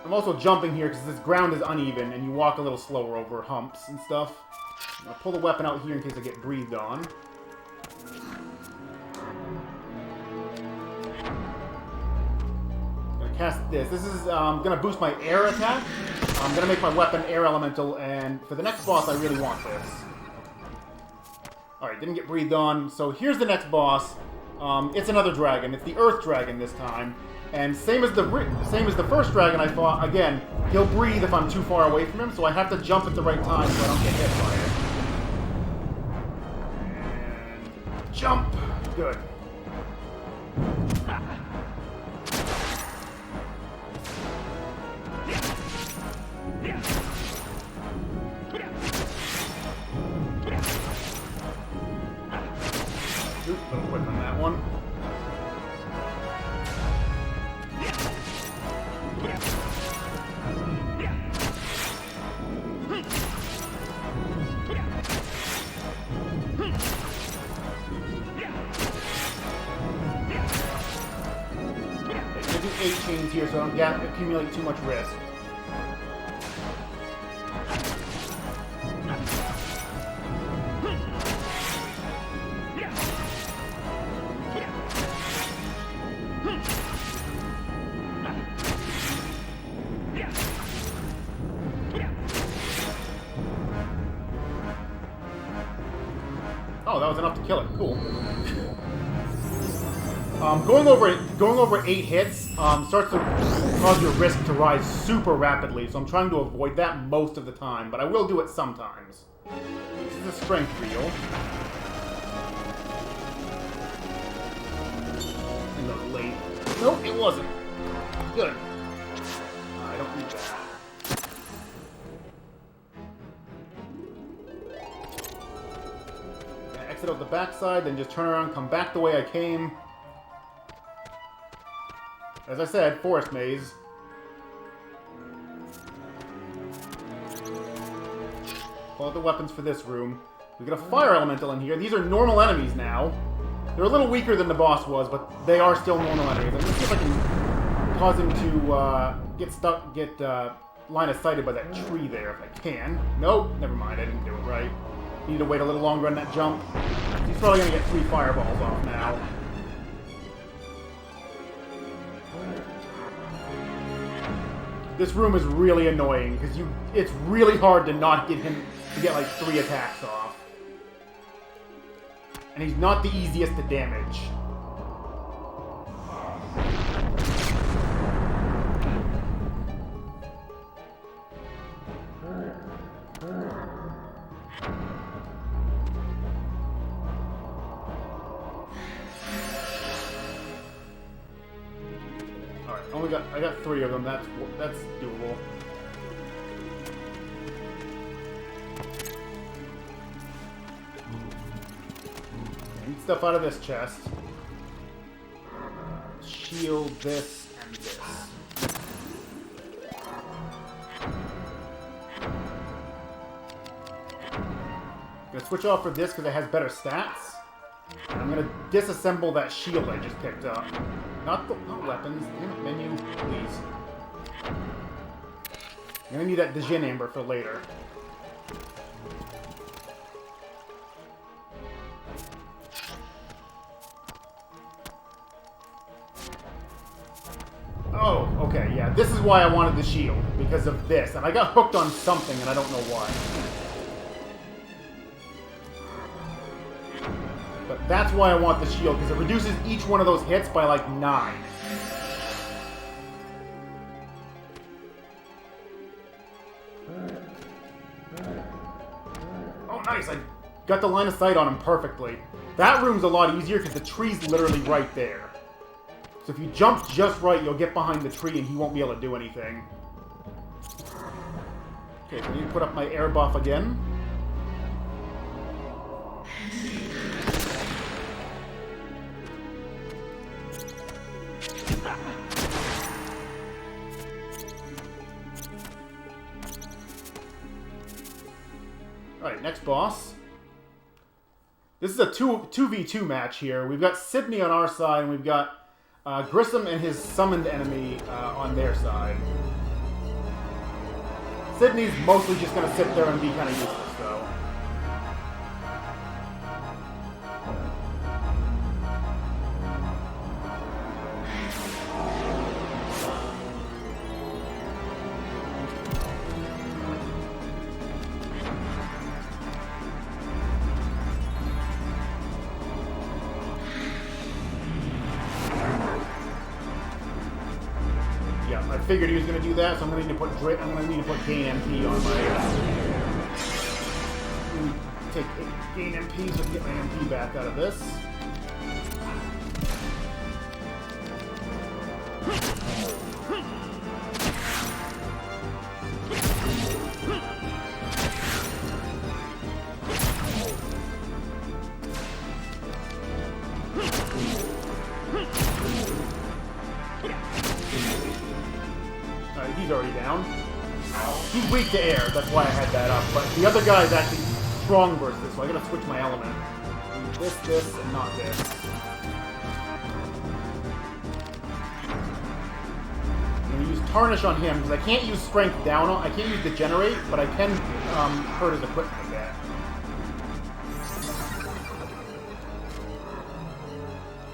Speaker 1: I'm also jumping here because this ground is uneven and you walk a little slower over humps and stuff. I'm going to pull the weapon out here in case I get breathed on. I'm going to cast this. This is going to boost my air attack. I'm going to make my weapon air elemental, and for the next boss I really want this. Alright, didn't get breathed on. So here's the next boss. It's another dragon. It's the Earth Dragon this time. And same as the first dragon I fought, again, he'll breathe if I'm too far away from him, so I have to jump at the right time so I don't get hit by it. And jump! Good. Oop, little quick on that one. here so I don't accumulate too much risk. Oh, that was enough to kill it. Cool. Going over 8 hits starts to cause your risk to rise super rapidly, so I'm trying to avoid that most of the time, but I will do it sometimes. This is a strength reel. And those late. Nope, it wasn't. Good. I don't need that. Exit out the backside, then just turn around, come back the way I came. As I said, forest maze. Pull out the weapons for this room. We got a fire elemental in here. These are normal enemies now. They're a little weaker than the boss was, but they are still normal enemies. Let's see if I can cause him to get line of sighted by that tree there if I can. Nope, never mind, I didn't do it right. Need to wait a little longer on that jump. He's probably gonna get 3 fireballs off now. This room is really annoying because it's really hard to not get him to get like 3 attacks off. And he's not the easiest to damage. I got 3 of them. That's doable. Need stuff out of this chest. Shield this and this. I'm gonna switch off for this because it has better stats. And I'm gonna disassemble that shield I just picked up. Not weapons. Damn it, menu, please. I'm gonna need that Djinn Amber for later. Oh, okay, yeah. This is why I wanted the shield, because of this. And I got hooked on something, and I don't know why. But that's why I want the shield, because it reduces each one of those hits by like 9. Oh, nice! I got the line of sight on him perfectly. That room's a lot easier because the tree's literally right there. So if you jump just right, you'll get behind the tree and he won't be able to do anything. Okay, so I need to put up my air buff again. Alright, next boss. This is a 2v2 match here. We've got Sydney on our side, and we've got Grissom and his summoned enemy on their side. Sydney's mostly just going to sit there and be kind of useless, though. I figured he was going to do that, so I'm going to need to put gain MP on my. Take gain MP so I can get my MP back out of this. He's already down. He's weak to air, that's why I had that up. But the other guy's actually strong versus this, so I gotta switch my element. This, and not this. tarnish on him because I can't use strength down on. I can't use degenerate, but I can hurt his equipment a bit.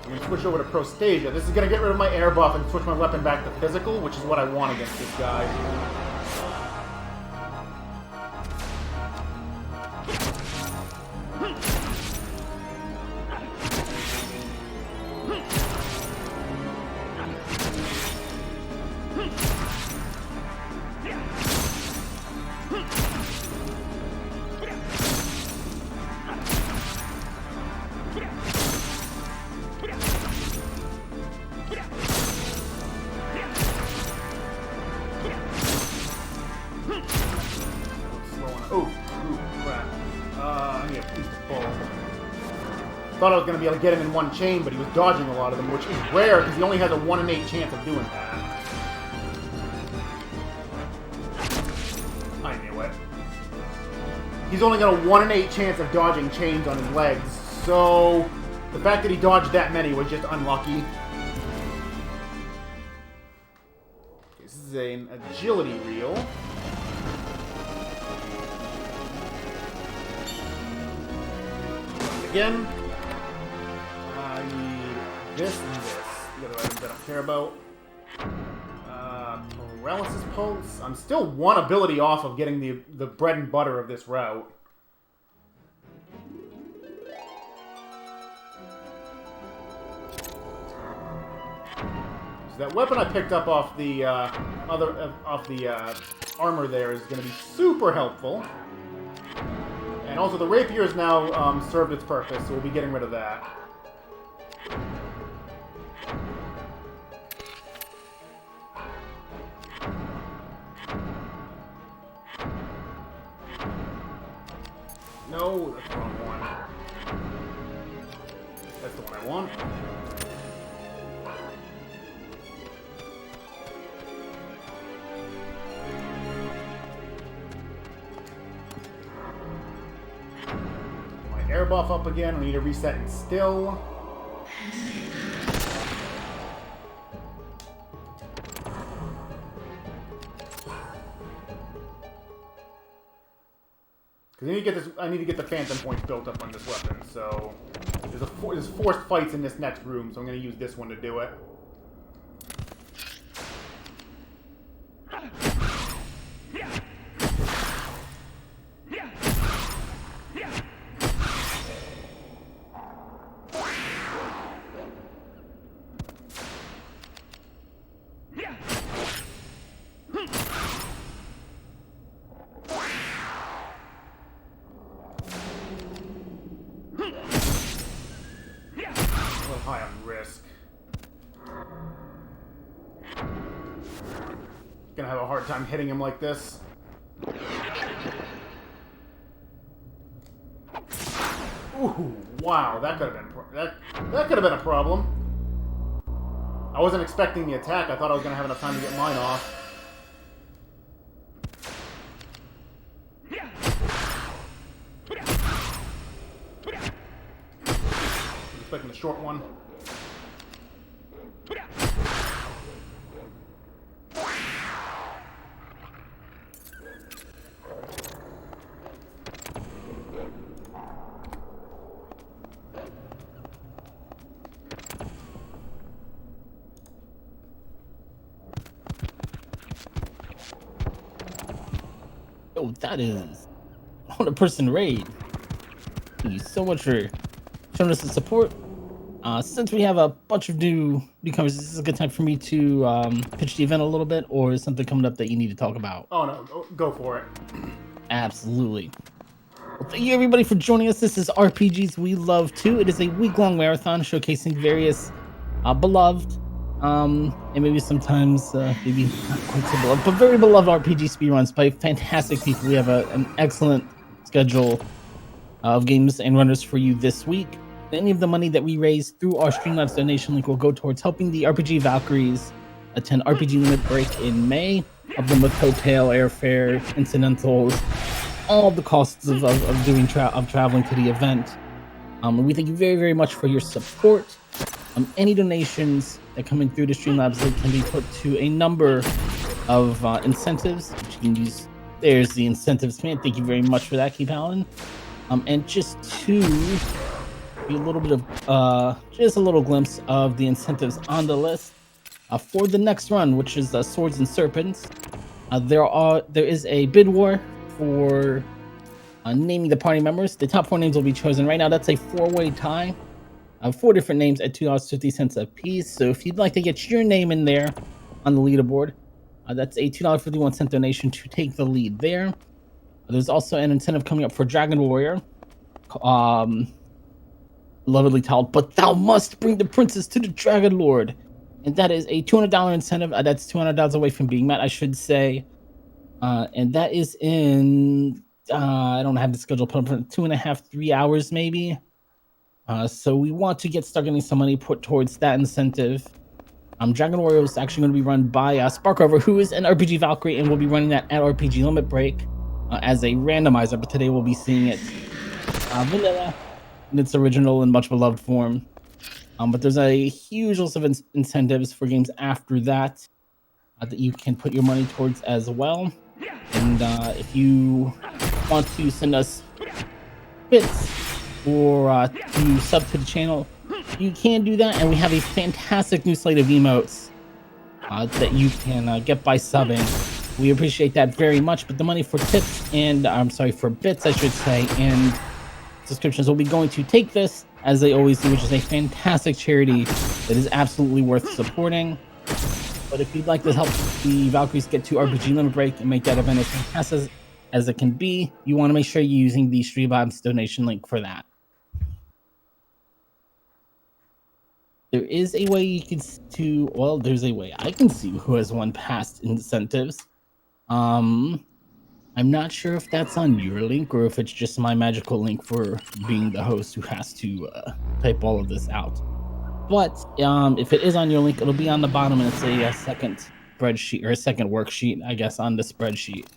Speaker 1: I'm gonna switch over to Prostasia. This is gonna get rid of my air buff and switch my weapon back to physical, which is what I want against this guy. Thought I was going to be able to get him in one chain, but he was dodging a lot of them, which is rare because he only has a 1 in 8 chance of doing that. I knew it. He's only got a 1 in 8 chance of dodging chains on his legs, so the fact that he dodged that many was just unlucky. This is an agility reel. Again. This and this. The other items I don't care about. Paralysis pulse. I'm still one ability off of getting the bread and butter of this route. So that weapon I picked up off the armor there is going to be super helpful. And also the rapier has now served its purpose, so we'll be getting rid of that. No, that's the wrong one. That's the one I want. My air buff up again. I need to reset and still. I need to get the phantom points built up on this weapon, so there's forced fights in this next room, so I'm going to use this one to do it. High on risk. Gonna have a hard time hitting him like this. Ooh, wow, that could have been that could have been a problem. I wasn't expecting the attack. I thought I was gonna have enough time to get mine off. Expecting the short one.
Speaker 3: Oh, that is on a person raid. Thank you so much for showing us the support. Since we have a bunch of newcomers, this is a good time for me to pitch the event a little bit, or is something coming up that you need to talk about?
Speaker 1: Oh no, go for it.
Speaker 3: Absolutely. Well, thank you everybody for joining us. This is RPGs We Love Too. It is a week-long marathon showcasing various beloved, and maybe sometimes maybe not quite so beloved, but very beloved RPG speedruns by fantastic people. We have an excellent schedule of games and runners for you this week. Any of the money that we raise through our Streamlabs donation link will go towards helping the RPG Valkyries attend RPG Limit Break in May, help them with hotel, airfare, incidentals, all the costs of traveling to the event. And we thank you very, very much for your support. Any donations that come in through the Streamlabs link can be put to a number incentives, which you can use. There's the incentives command. Thank you very much for that, Keep Allen. And just to be a little bit of just a little glimpse of the incentives on the list for the next run, which is Swords and Serpents. There is a bid war for naming the party members. The top 4 names will be chosen right now. That's a 4-way tie. 4 different names at $2.50 a piece. So if you'd like to get your name in there on the leaderboard, that's a $2.51 donation to take the lead there. There's also an incentive coming up for Dragon Warrior. Lovely titled, "But thou must bring the princess to the Dragon Lord." And that is a $200 incentive. That's $200 away from being met, I should say. And that is in, I don't have the schedule put up for 2.5, 3 hours maybe. So we want to start getting some money put towards that incentive. Dragon Warrior is actually going to be run by Sparkrover, who is an RPG Valkyrie, and will be running that at RPG Limit Break as a randomizer. But today we'll be seeing it vanilla in its original and much beloved form. But there's a huge list of incentives for games after that that you can put your money towards as well. And if you want to send us bits or to sub to the channel, you can do that. And we have a fantastic new slate of emotes that you can get by subbing. We appreciate that very much. But the money for tips and for bits, I should say, and subscriptions will be going to Take This, as they always do, which is a fantastic charity that is absolutely worth supporting. But if you'd like to help the Valkyries get to RPG Limit Break and make that event as fantastic as it can be, you want to make sure you're using the Streamlabs donation link for that. There is a way you can there's a way I can see who has won past incentives. I'm not sure if that's on your link or if it's just my magical link for being the host who has to type all of this out. But if it is on your link, it'll be on the bottom, and it's a second spreadsheet, or a second worksheet, I guess, on the spreadsheet.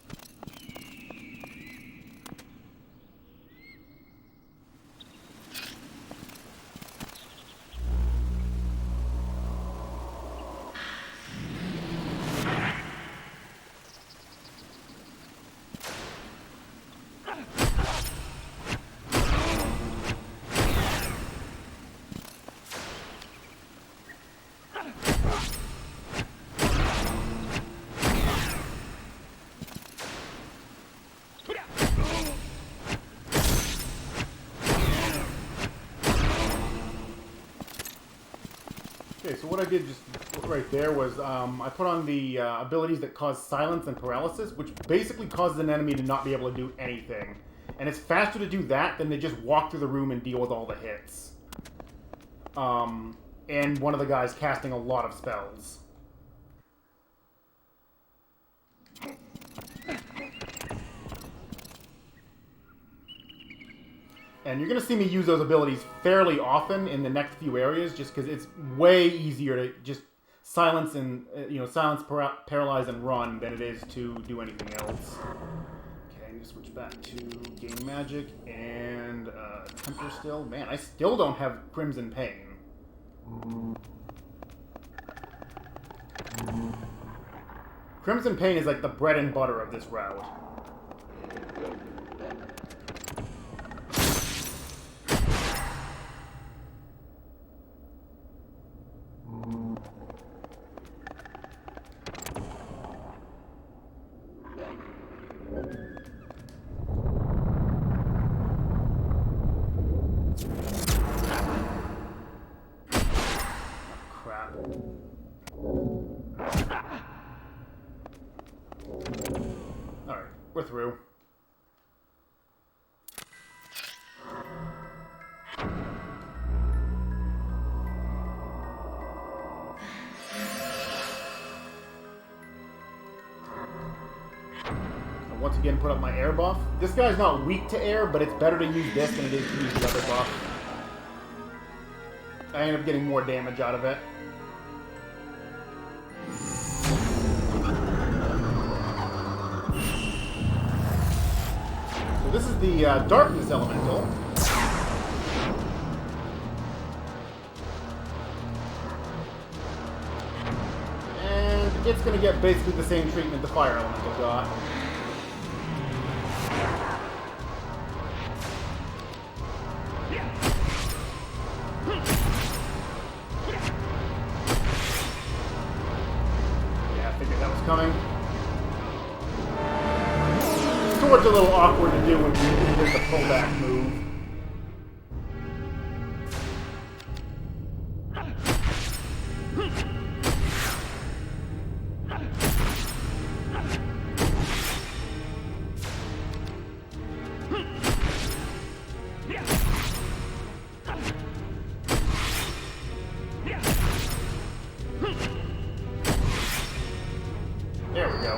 Speaker 1: Okay, so what I did just right there was I put on the abilities that cause silence and paralysis, which basically causes an enemy to not be able to do anything. And it's faster to do that than to just walk through the room and deal with all the hits. And one of the guys casting a lot of spells. And you're going to see me use those abilities fairly often in the next few areas, just because it's way easier to just silence and paralyze and run than it is to do anything else. Okay, I'm going to switch back to Game Magic and Tempter still. Man, I still don't have Crimson Pain. Crimson Pain is like the bread and butter of this route. Alright, we're through. I'll once again put up my air buff. This guy's not weak to air, but it's better to use this than it is to use the other buff. I end up getting more damage out of it. So this is the Darkness Elemental. And it's going to get basically the same treatment the fire elemental got. Yeah, I figured that was coming. Sword's a little awkward to do when you do the pullback move. There we go.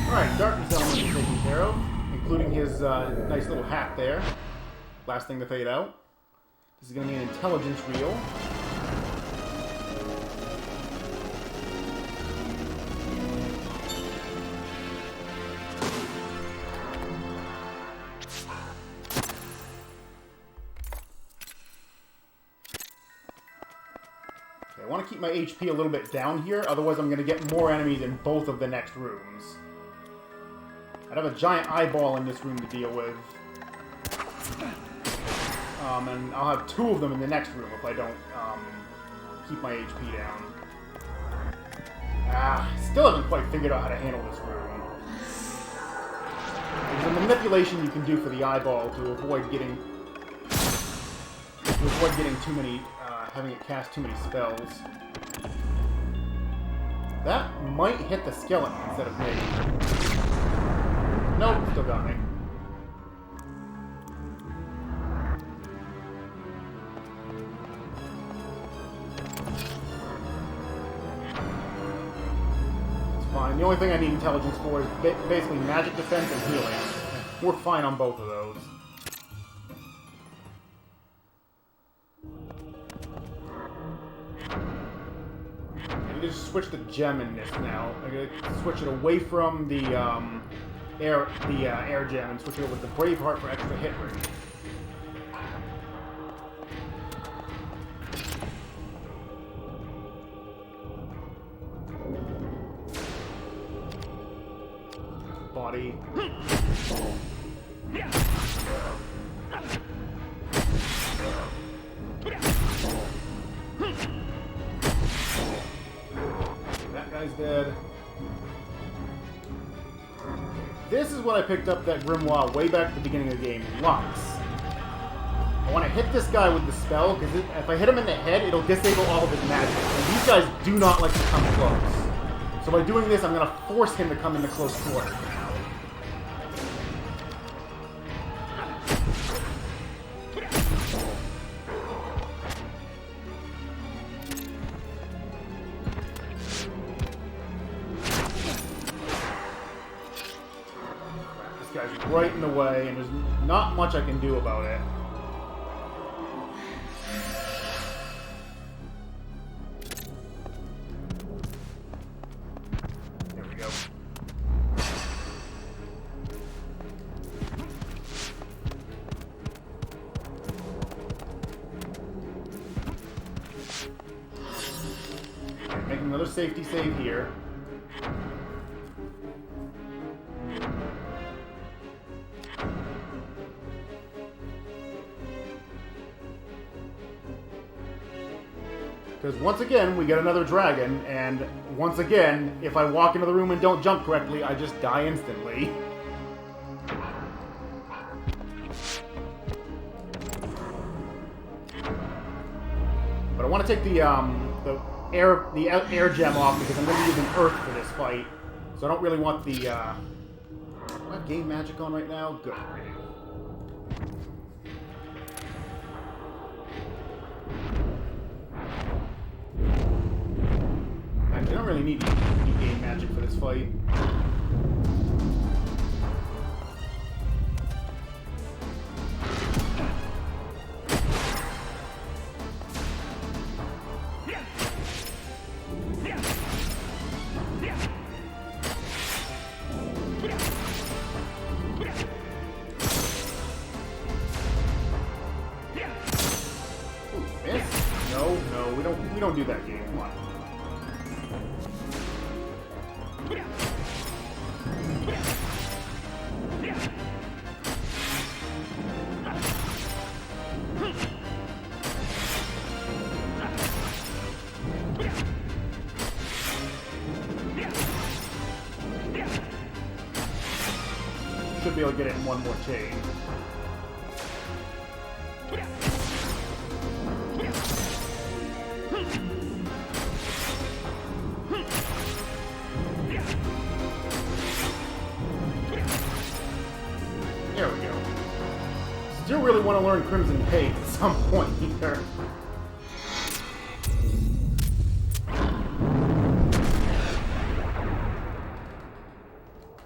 Speaker 1: Alright, darkness element is taken care of, including his nice little hat there. Last thing to fade out. This is going to be an intelligence reel. Okay, I want to keep my HP a little bit down here, otherwise I'm going to get more enemies in both of the next rooms. I'd have a giant eyeball in this room to deal with. And I'll have 2 of them in the next room if I don't keep my HP down. Still haven't quite figured out how to handle this room. There's a manipulation you can do for the eyeball to avoid getting too many, having it cast too many spells. That might hit the skeleton instead of me. Nope, still got me. Fine. The only thing I need intelligence for is basically magic defense and healing. We're fine on both of those. I need to switch the gem in this now. I'm gonna switch it away from the air gem and switch it over to the Braveheart for extra hit rate. Body. That guy's dead. This is what I picked up that Grimoire way back at the beginning of the game, Lux. I want to hit this guy with the spell, because if I hit him in the head, it'll disable all of his magic. And these guys do not like to come close. So by doing this, I'm going to force him to come into close quarters now. This guy's right in the way, and there's not much I can do about it. Make another safety save here. Because once again, we get another dragon, and once again, if I walk into the room and don't jump correctly, I just die instantly. But I want to take the air gem off because I'm going to be using Earth for this fight. So I don't really want the, do I have game magic on right now? Good. Actually, I don't really need game magic for this fight. No, we don't don't do that game. Come on. Should be able to get it in one more chain. There we go. Still really want to learn Crimson Haze at some point here.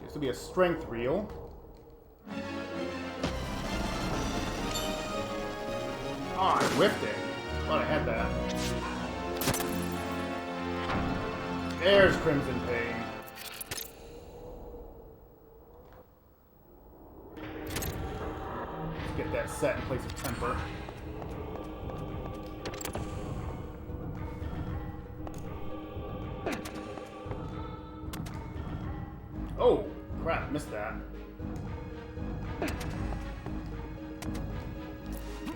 Speaker 1: This will be a strength reel. Oh, I whipped it. Thought I had that. There's Crimson Pain. Let's get that set in place of Temper. Oh, crap, missed that.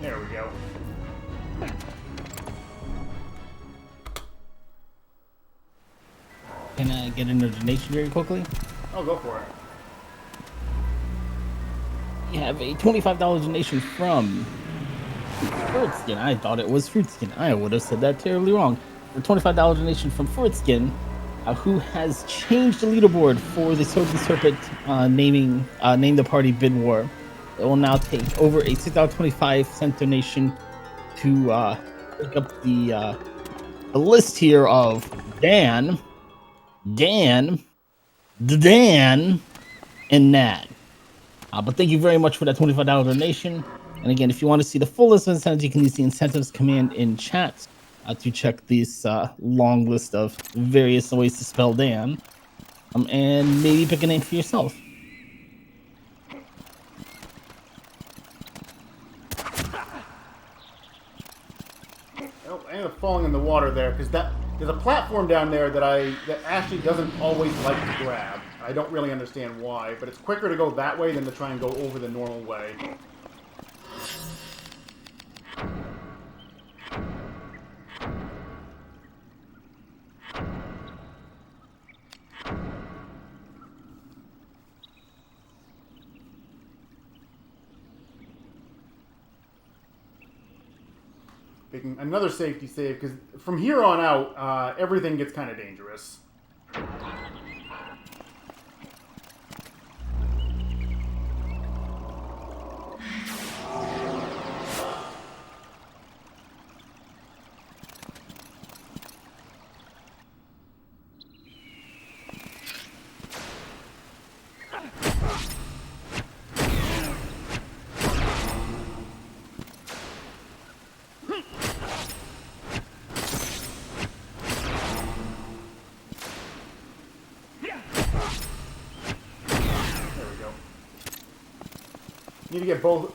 Speaker 1: There we go.
Speaker 3: Can I get an donation very quickly?
Speaker 1: I'll go for it.
Speaker 3: You have a $25 donation from Fruitskin. I thought it was Fruitskin. I would have said that terribly wrong. A $25 donation from Fruitskin, who has changed the leaderboard for the Sword of the Serpent name the party Bid War. It will now take over a $6.25 donation to pick up the list here of Dan, and Nad. But thank you very much for that $25 donation. And again, if you want to see the full list of incentives, you can use the incentives command in chat to check this long list of various ways to spell Dan. And maybe pick a name for yourself.
Speaker 1: Oh, I ended up falling in the water there because there's a platform down there that Ashley doesn't always like to grab. I don't really understand why, but it's quicker to go that way than to try and go over the normal way. Making another safety save, because from here on out, everything gets kind of dangerous.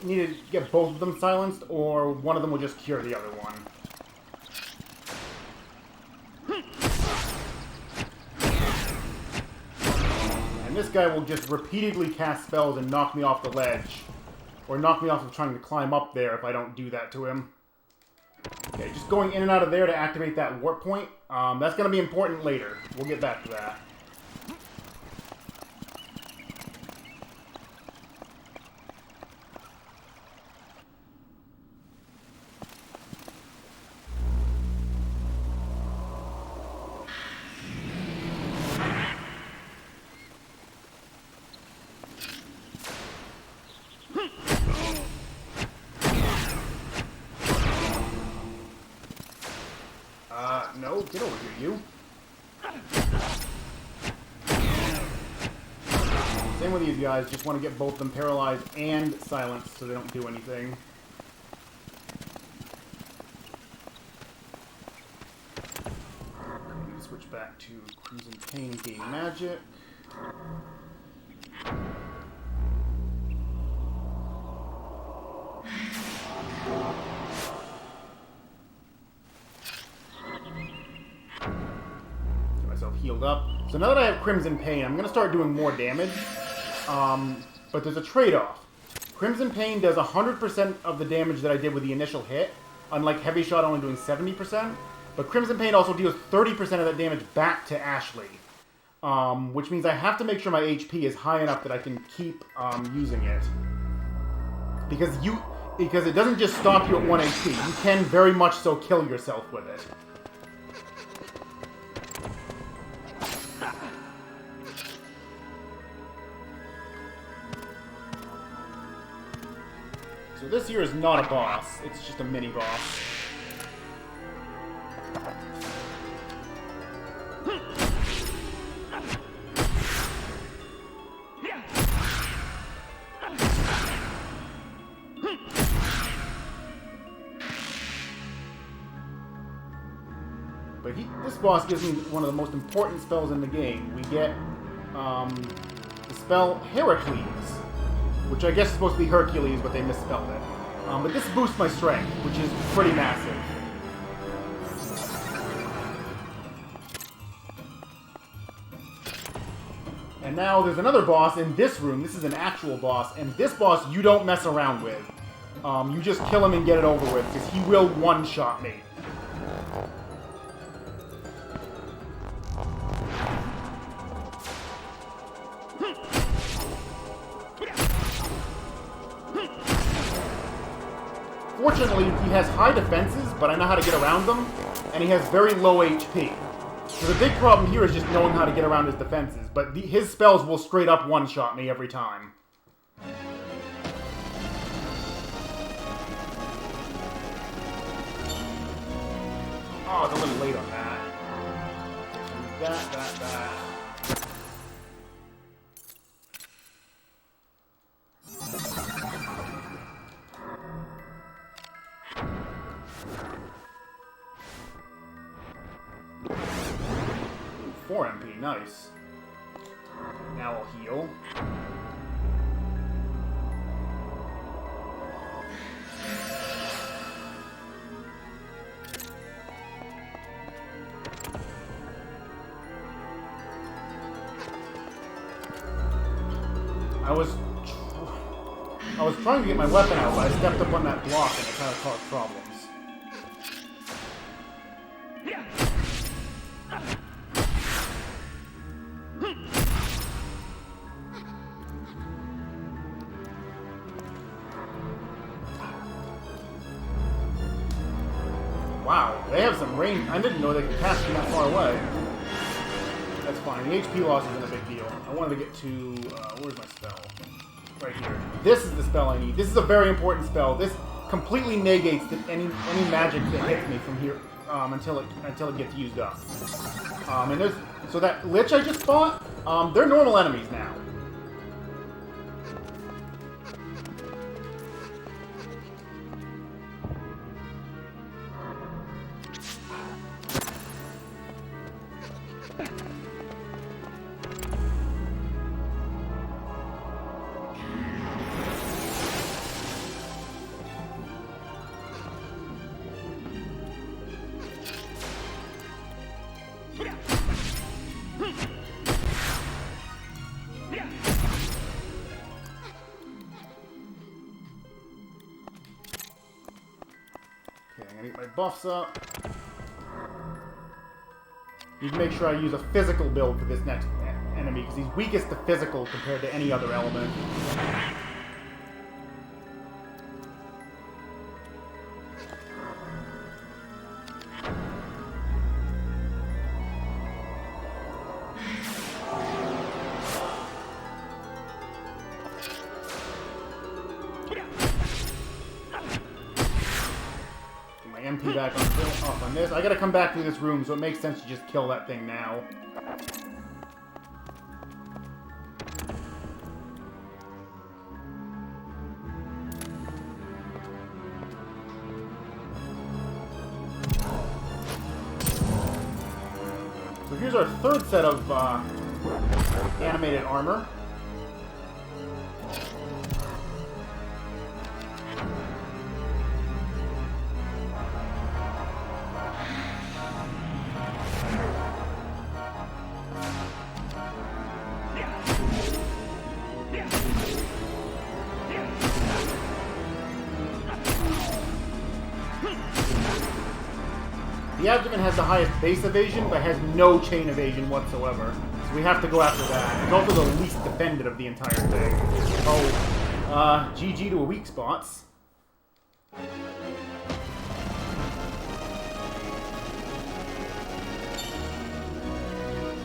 Speaker 1: Need to get both of them silenced, or one of them will just cure the other one. And this guy will just repeatedly cast spells and knock me off the ledge. Or knock me off of trying to climb up there if I don't do that to him. Okay, just going in and out of there to activate that warp point. That's going to be important later. We'll get back to that. No, get over here, you. Same with these guys, just want to get both of them paralyzed and silenced so they don't do anything. Switch back to Crimson Pain and gain magic. myself healed up. So now that I have Crimson Pain, I'm going to start doing more damage. But there's a trade-off. Crimson Pain does 100% of the damage that I did with the initial hit, unlike Heavy Shot only doing 70%. But Crimson Pain also deals 30% of that damage back to Ashley. Which means I have to make sure my HP is high enough that I can keep using it. Because it doesn't just stop you at 1 HP. You can very much so kill yourself with it. So this here is not a boss. It's just a mini-boss. But this boss gives me one of the most important spells in the game. We get the spell Heracles, which I guess is supposed to be Hercules, but they misspelled it. But this boosts my strength, which is pretty massive. And now there's another boss in this room. This is an actual boss, and this boss you don't mess around with. You just kill him and get it over with, because he will one-shot me. Fortunately, he has high defenses, but I know how to get around them, and he has very low HP. So the big problem here is just knowing how to get around his defenses, but his spells will straight up one-shot me every time. Oh, it's a little late on that. That. 4 MP, nice. Now I'll heal. I was trying to get my weapon out, but I stepped up on that block and it kind of caused problems. Wow, they have some range. I didn't know they could cast from that far away. That's fine. The HP loss isn't a big deal. I wanted to get to... where's my spell? Right here. This is the spell I need. This is a very important spell. This completely negates any magic that hits me from here until it gets used up. And there's... So that Lich I just fought, they're normal enemies now. Get my buffs up. Need to make sure I use a physical build for this next enemy, because he's weakest to physical compared to any other element. MP back on this. I gotta come back through this room, so it makes sense to just kill that thing now. So here's our third set of animated armor. the abdomen has the highest base evasion, but has no chain evasion whatsoever. So we have to go after that. It's also the least defended of the entire thing. Oh, GG to a weak spots.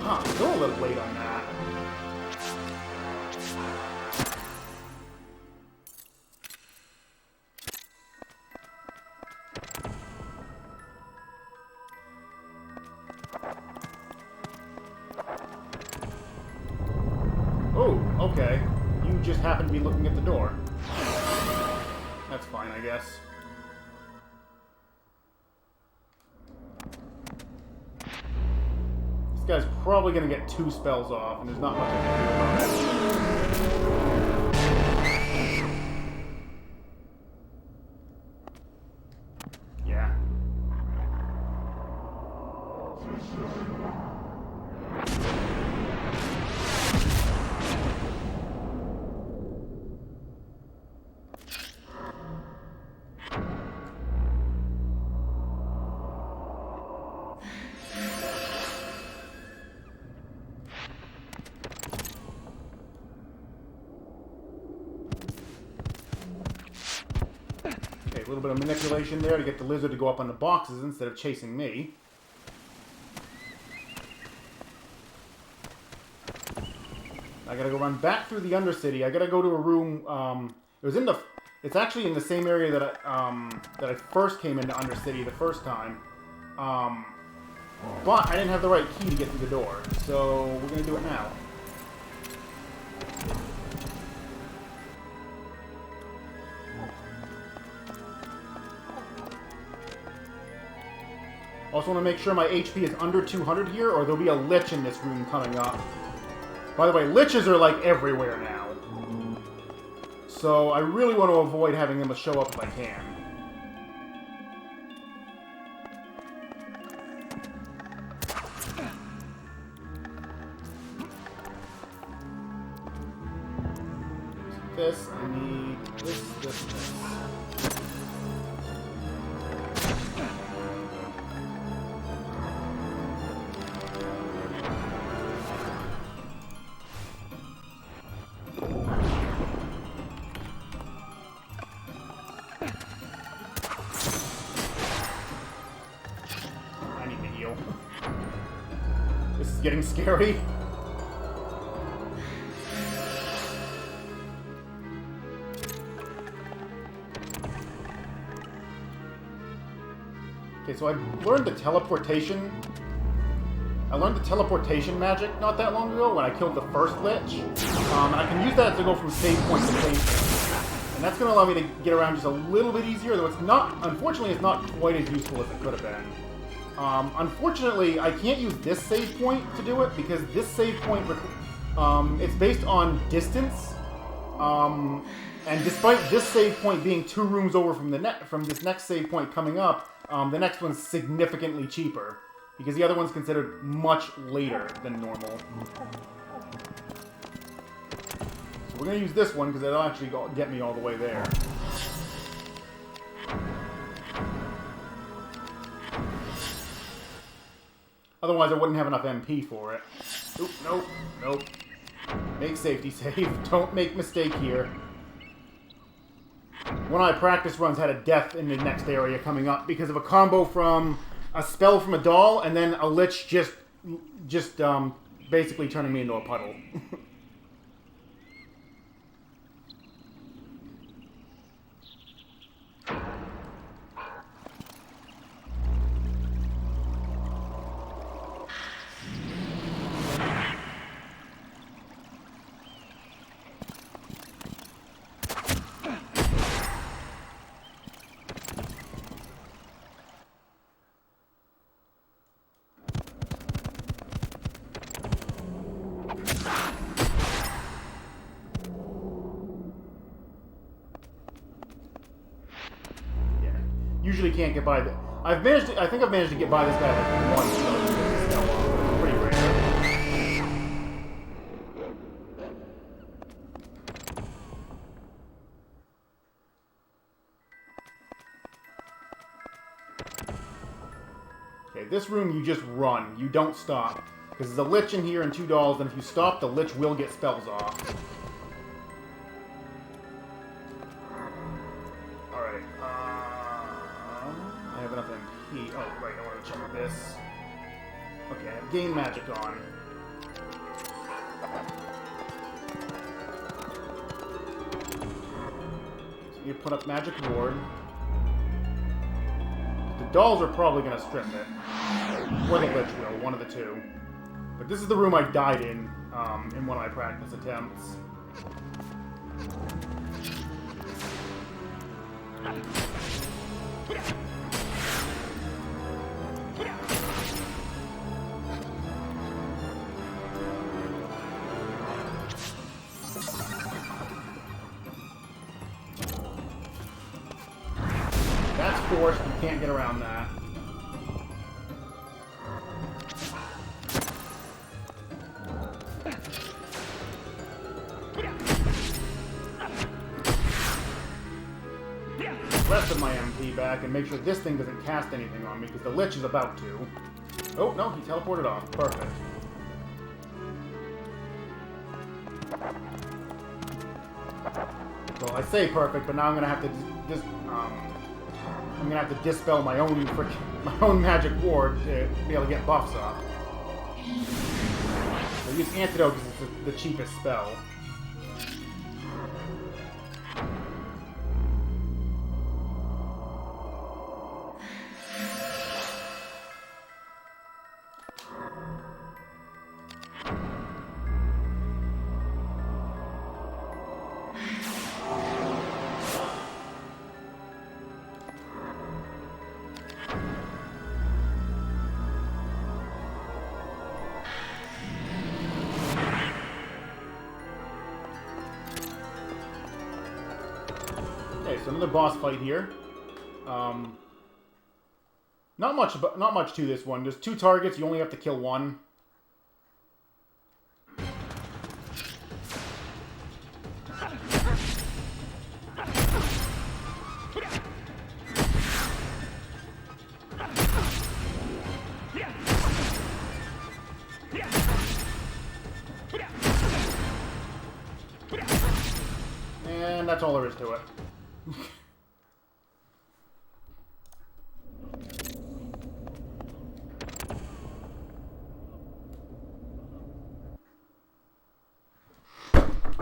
Speaker 1: Huh, still a little late on that. Oh, okay. You just happen to be looking at the door. That's fine, I guess. This guy's probably gonna get 2 spells off, and there's not much I can do about it. Yeah. Okay, a little bit of manipulation there to get the lizard to go up on the boxes instead of chasing me. I gotta go run back through the Undercity. I gotta go to a room. It's actually in the same area that I first came into Undercity the first time. But I didn't have the right key to get through the door, so we're gonna do it now. Also want to make sure my HP is under 200 here, or there'll be a lich in this room coming up. By the way, liches are like everywhere now. So I really want to avoid having them show up if I can. This, I need this. Getting scary. Okay, so I learned the teleportation. I learned the teleportation magic not that long ago when I killed the first lich. And I can use that to go from save point to save point. And that's going to allow me to get around just a little bit easier, though it's not, unfortunately, it's not quite as useful as it could have been. Unfortunately, I can't use this save point to do it, because this save point, it's based on distance, and despite this save point being 2 rooms over from this next save point coming up, the next one's significantly cheaper, because the other one's considered much later than normal. So we're going to use this one, because it'll actually get me all the way there. Otherwise, I wouldn't have enough MP for it. Oop, nope. Make safety save. Don't make mistake here. One of my practice runs had a death in the next area coming up because of a combo from a spell from a doll and then a lich just basically turning me into a puddle. Usually can't get by the. I think I've managed to get by this guy like once. So it's pretty rare. this room you just run. You don't stop. Because there's a Lich in here and 2 dolls, and if you stop, the Lich will get spells off. Alright, I have enough MP. Oh, right, I want to check this. Okay, I have Gain Magic on. So you put up Magic Ward. The dolls are probably going to strip it. Or the Lich will, one of the two. But this is the room I died in one of my practice attempts. That's forced, you can't get around that. Rest of my MP back and make sure this thing doesn't cast anything on me, because the Lich is about to. Oh, no, he teleported off. Perfect. Well, I say perfect, but now I'm gonna have to I'm gonna have to dispel my own magic ward to be able to get buffs up. I use Antidote because it's the cheapest spell. Okay, so another boss fight here. Not much to this one. There's 2 targets. You only have to kill one. And that's all there is to it.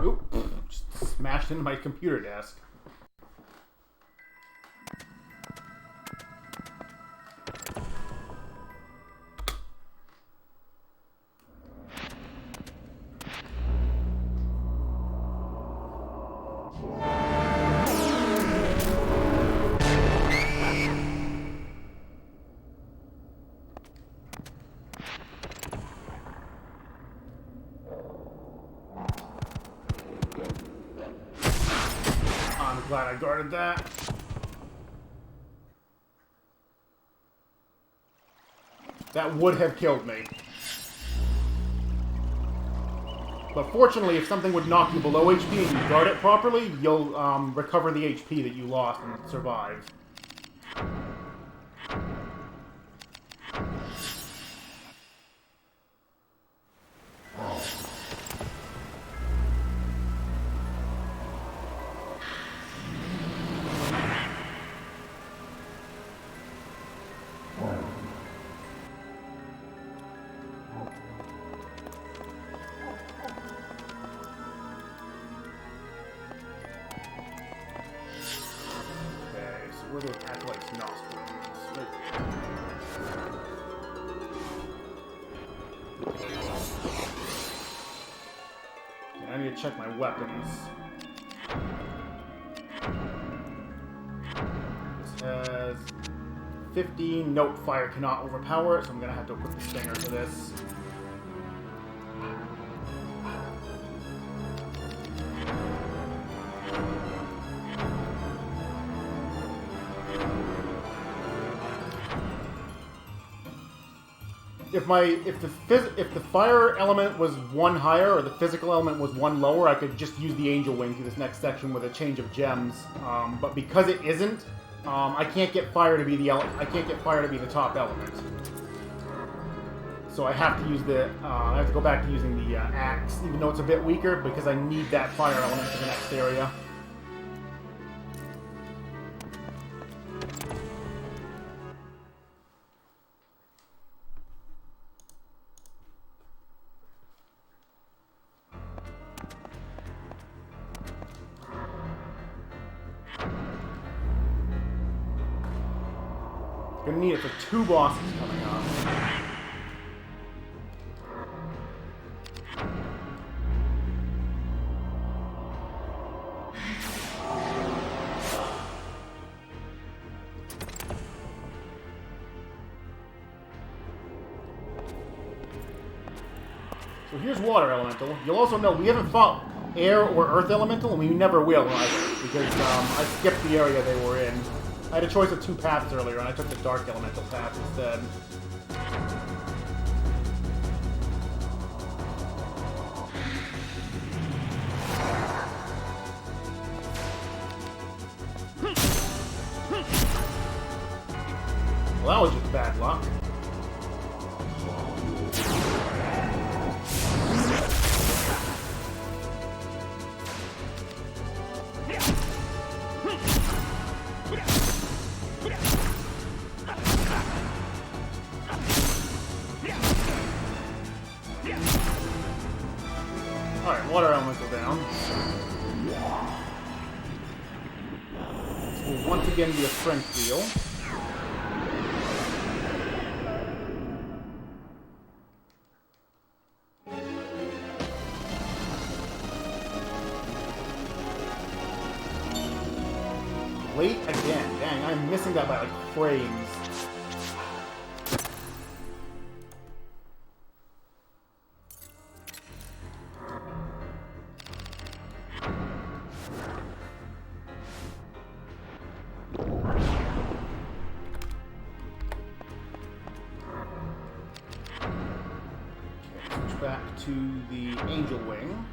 Speaker 1: Oop, just smashed into my computer desk. I'm glad I guarded that. That would have killed me. But fortunately, if something would knock you below HP and you guard it properly, you'll recover the HP that you lost and survive. Where those acolytes' nostrils? Okay, I need to check my weapons. This has 15. Nope, fire cannot overpower it, so I'm gonna have to equip the stinger for this. If the fire element was 1 higher or the physical element was 1 lower, I could just use the angel wing through this next section with a change of gems. But because it isn't, I can't get fire to be the top element. so I have to use I have to go back to using the axe, even though it's a bit weaker, because I need that fire element for the next area. Gonna need it for 2 bosses coming up. So here's Water Elemental. You'll also know we haven't fought Air or Earth Elemental, and we never will either, because I skipped the area they were in. I had a choice of 2 paths earlier, and I took the Dark Elemental path instead. Well, that was just bad luck. Alright, Water Elemental down. This will once again be a strength deal. Late again. Dang, I'm missing that by like frames. Switch back to the Angel Wing.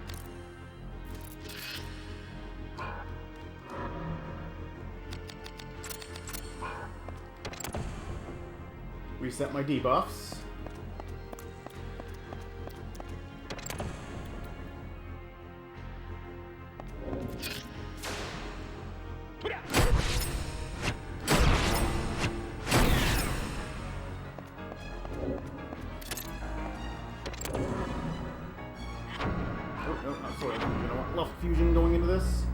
Speaker 1: Reset my debuffs. Oh, sorry. You know what? Left fusion going into this.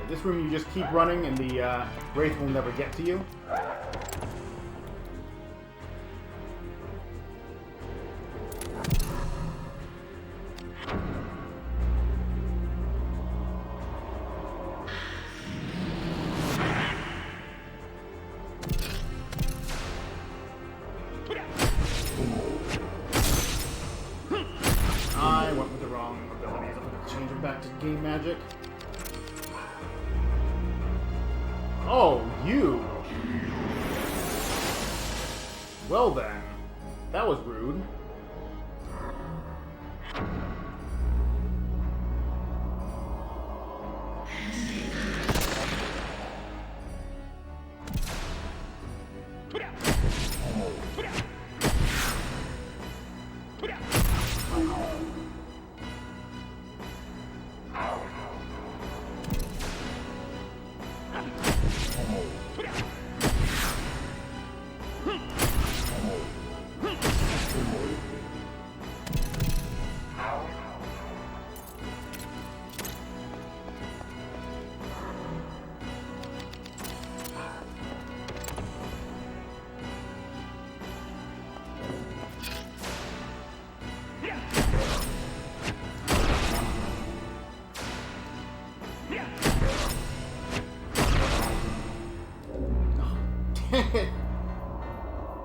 Speaker 1: This room you just keep running and the Wraith will never get to you. I went with the wrong abilities. I'm going to change them back to Game Magic. Oh, you! Well then, that was rude.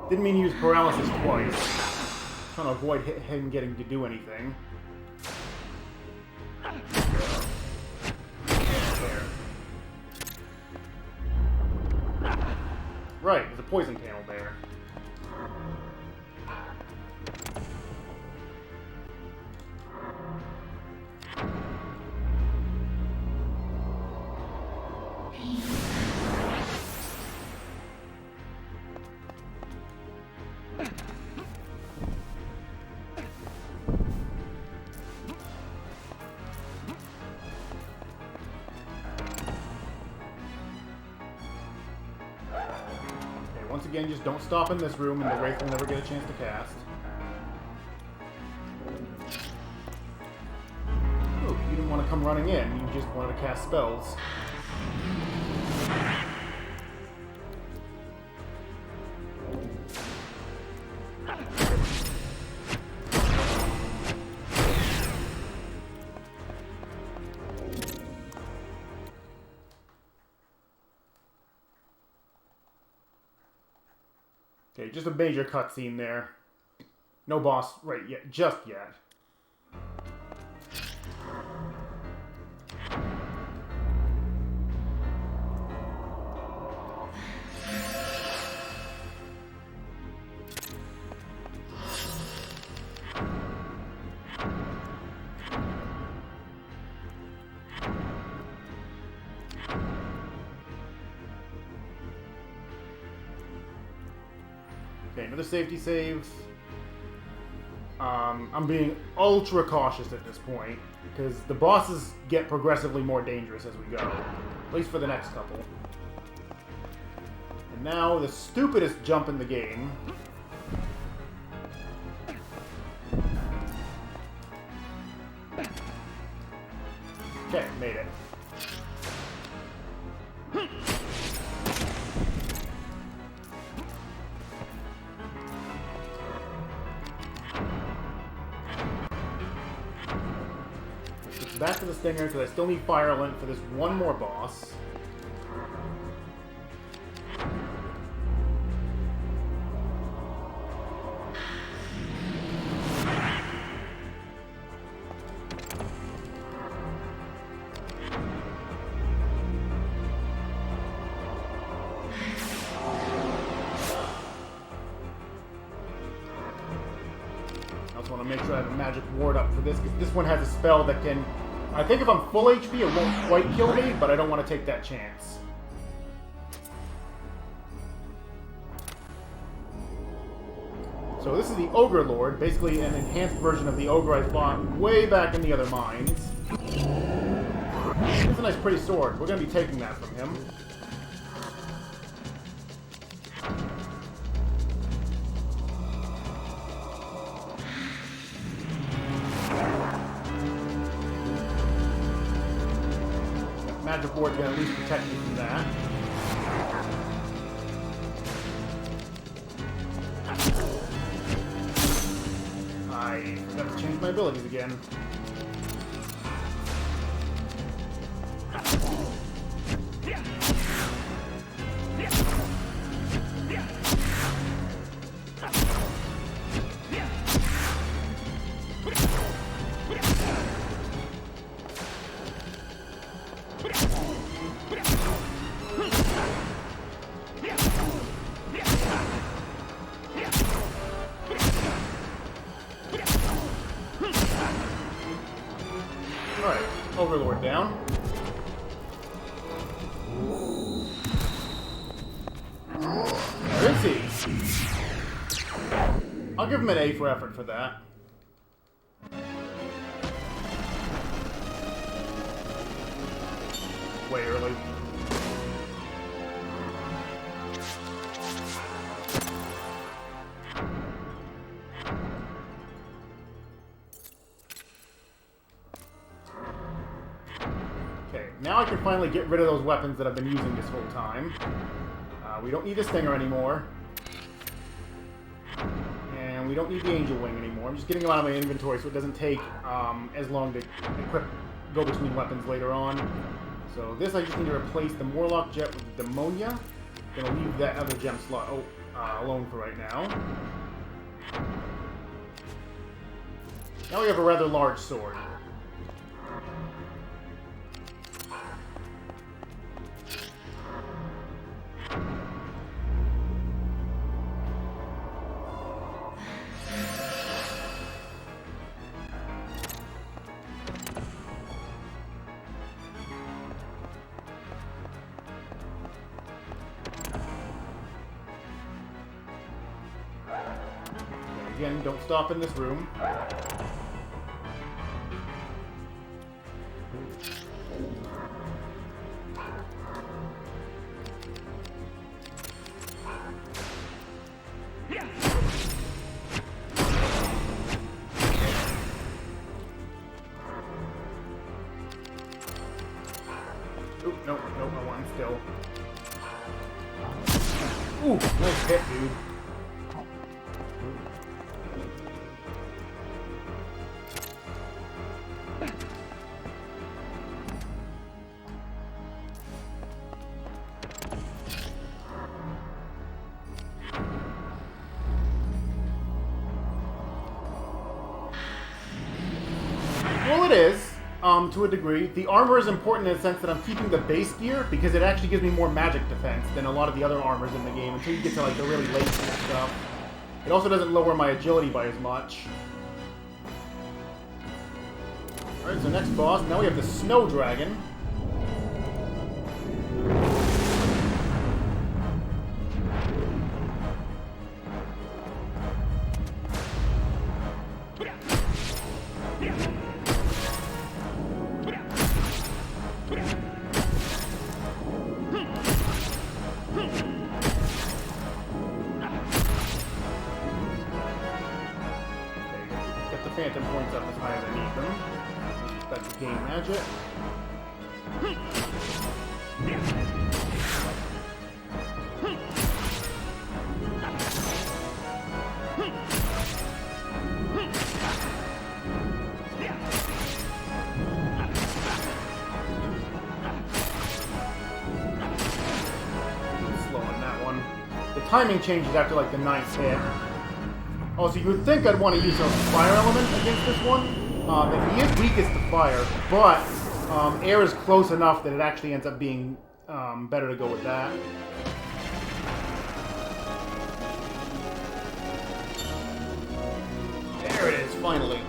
Speaker 1: Didn't mean to use paralysis twice. Trying to avoid him getting to do anything. There. Right, there's a poison panel there. once again, just don't stop in this room and the Wraith will never get a chance to cast. Oh, you didn't want to come running in, you just wanted to cast spells. Okay, just a major cutscene there. No boss right yet, just yet. Okay, another safety save. I'm being ultra cautious at this point, because the bosses get progressively more dangerous as we go. At least for the next couple. And now, the stupidest jump in the game. Okay, made it. Back to the Stinger, because I still need Firelink for this one more boss. I also want to make sure I have a magic ward up for this, because this one has a spell that can... I think if I'm full HP, it won't quite kill me, but I don't want to take that chance. So this is the Ogre Lord, basically an enhanced version of the Ogre I fought way back in the other mines. It's a nice pretty sword. We're going to be taking that from him. Magic Ward's going to at least protect me from that. I forgot to change my abilities again. Alright, Overlord down. Where is he? I'll give him an A for effort for that. Way early. Now I can finally get rid of those weapons that I've been using this whole time. We don't need the Stinger anymore. And we don't need the Angel Wing anymore. I'm just getting them out of my inventory so it doesn't take as long to go between weapons later on. So this I just need to replace the Morlock Jet with the Demonia. Gonna leave that other gem slot alone for right now. Now we have a rather large sword. Again, don't stop in this room. Ooh, nice hit, dude. Well, it is, to a degree. The armor is important in the sense that I'm keeping the base gear because it actually gives me more magic defense than a lot of the other armors in the game until you get to like the really late stuff. It also doesn't lower my agility by as much. Alright, so next boss, now we have the Snow Dragon. Phantom points up as high as I need them. That's game magic. Slowing that one. The timing changes after like the 9th hit. Oh, so you would think I'd want to use a fire element against this one. And he is weakest to fire, but air is close enough that it actually ends up being better to go with that. There it is, finally.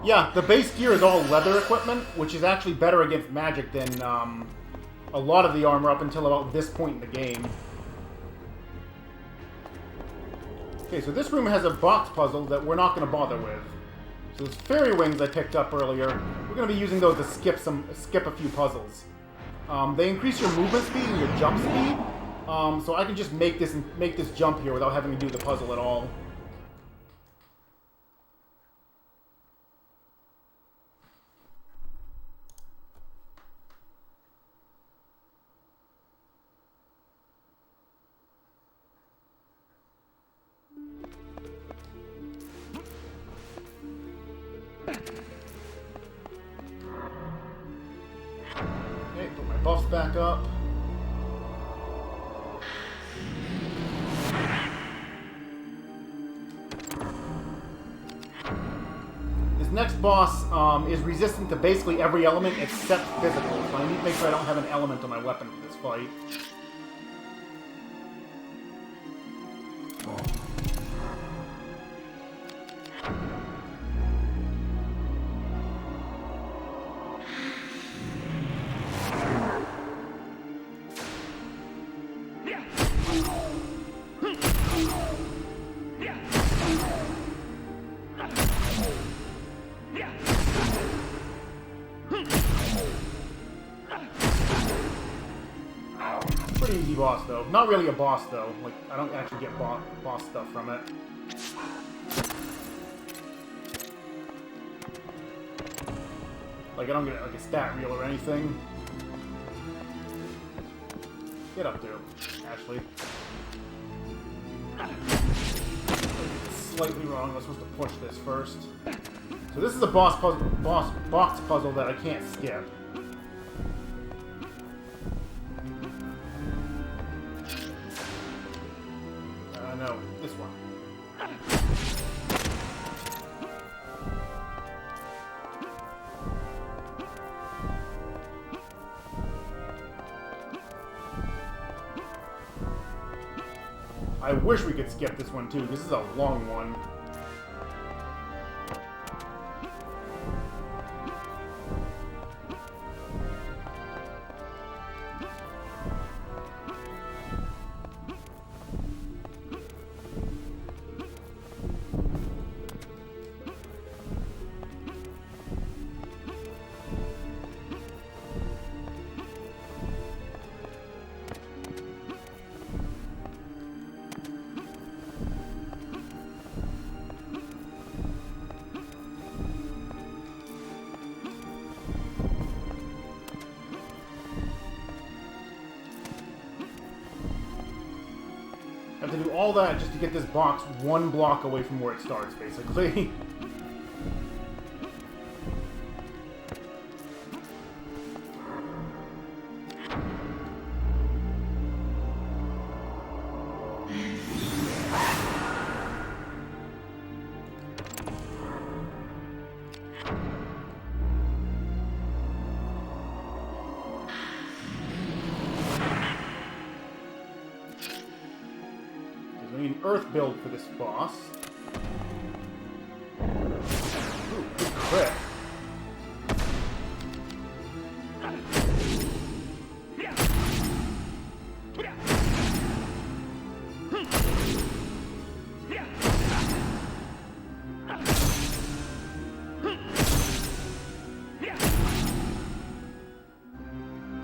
Speaker 1: Yeah, the base gear is all leather equipment, which is actually better against magic than a lot of the armor up until about this point in the game. Okay, so this room has a box puzzle that we're not going to bother with. So those fairy wings I picked up earlier, we're going to be using those to skip a few puzzles. They increase your movement speed and your jump speed, so I can just make this jump here without having to do the puzzle at all. Okay, put my buffs back up. This next boss is resistant to basically every element except physical, so I need to make sure I don't have an element on my weapon for this fight. Pretty easy boss, though. Not really a boss, though. Like, I don't actually get boss stuff from it. Like, I don't get, like, a stat reel or anything. Get up there, Ashley. Slightly wrong. I was supposed to push this first. So this is a box puzzle that I can't skip. No, this one. I wish we could skip this one too. This is a long one. all that just to get this box one block away from where it starts, basically. We need an earth build for this boss. Ooh, good crit.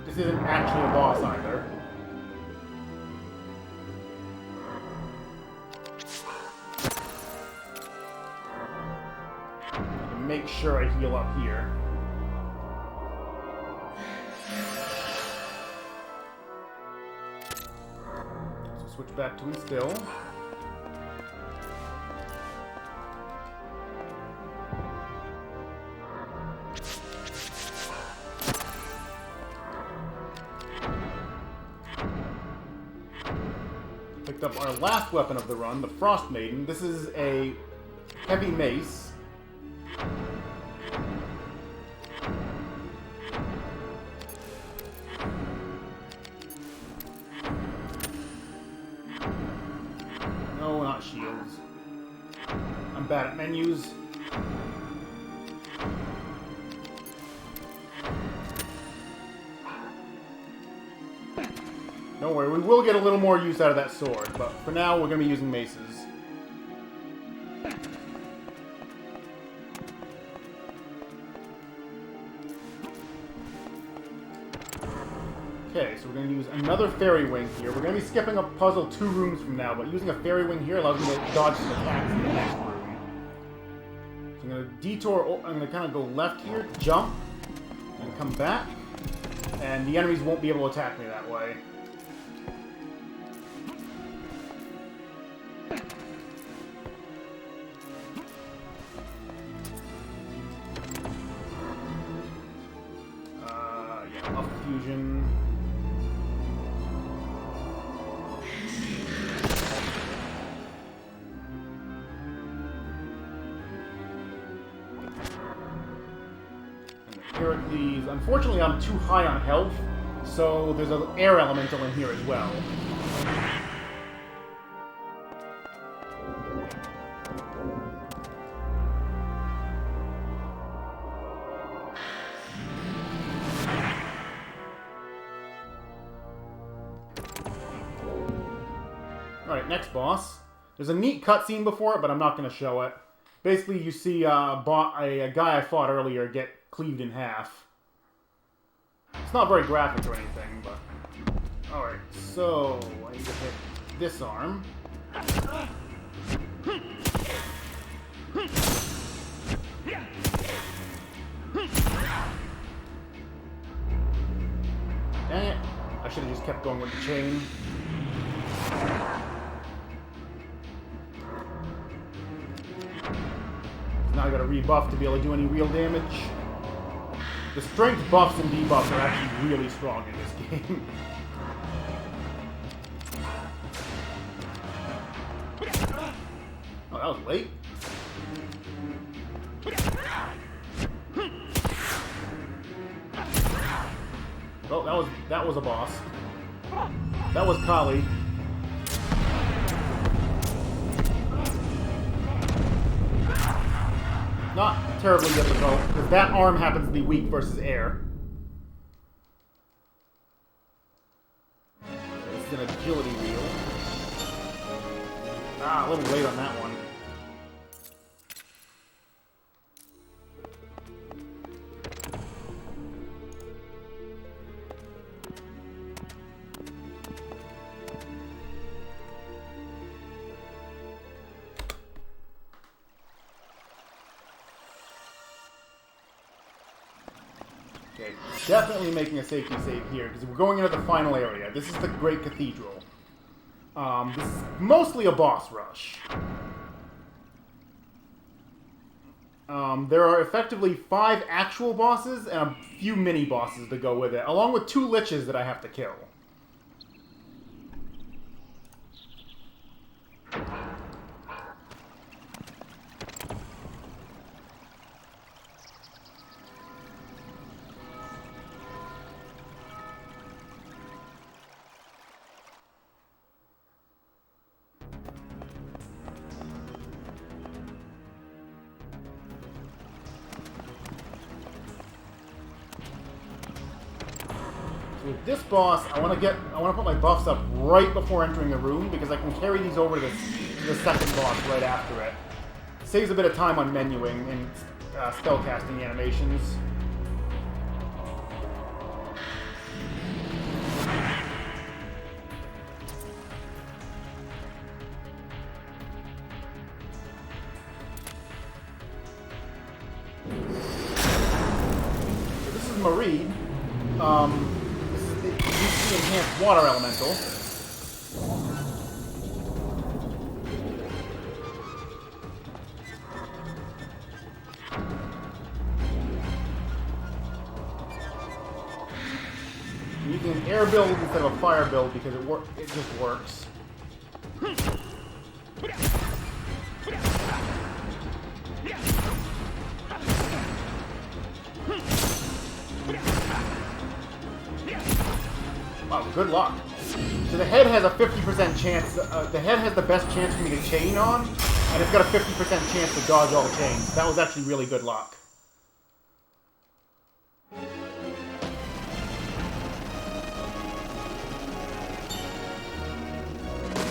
Speaker 1: This isn't actually a boss either. Make sure I heal up here. So switch back to Instill. Picked up our last weapon of the run, the Frost Maiden. This is a heavy mace. No, not shields. I'm bad at menus. Don't worry, we will get a little more use out of that sword, but for now we're going to be using maces. Okay, so we're going to use another fairy wing here. We're going to be skipping a puzzle 2 rooms from now, but using a fairy wing here allows me to dodge some attacks in the next room. So I'm going to detour, I'm going to kind of go left here, jump, and come back, and the enemies won't be able to attack me that way. Yeah, up fusion. Heracles. Unfortunately, I'm too high on health, so there's an air elemental in here as well. Alright, next boss. There's a neat cutscene before it, but I'm not going to show it. Basically, you see a guy I fought earlier get cleaved in half. It's not very graphic or anything, but... Alright, so... I need to hit this arm. Dang it. I should have just kept going with the chain. Now I got a rebuff to be able to do any real damage. The strength buffs and debuffs are actually really strong in this game. Oh, that was late. Oh, that was a boss. That was Kali. Not terribly difficult, because that arm happens to be weak versus air. This is an agility wheel. Ah, a little late on that one. Okay, definitely making a safety save here, because we're going into the final area. This is the Great Cathedral. This is mostly a boss rush. There are effectively 5 actual bosses and a few mini bosses to go with it, along with 2 liches that I have to kill. With this boss, I want to put my buffs up right before entering the room because I can carry these over to the second boss right after it. Saves a bit of time on menuing and spellcasting animations. So this is Marie. The enhanced water elemental. You can air build instead of a fire build because it just works. Wow, good luck. So the head has a 50% chance, the head has the best chance for me to chain on, and it's got a 50% chance to dodge all chains. That was actually really good luck.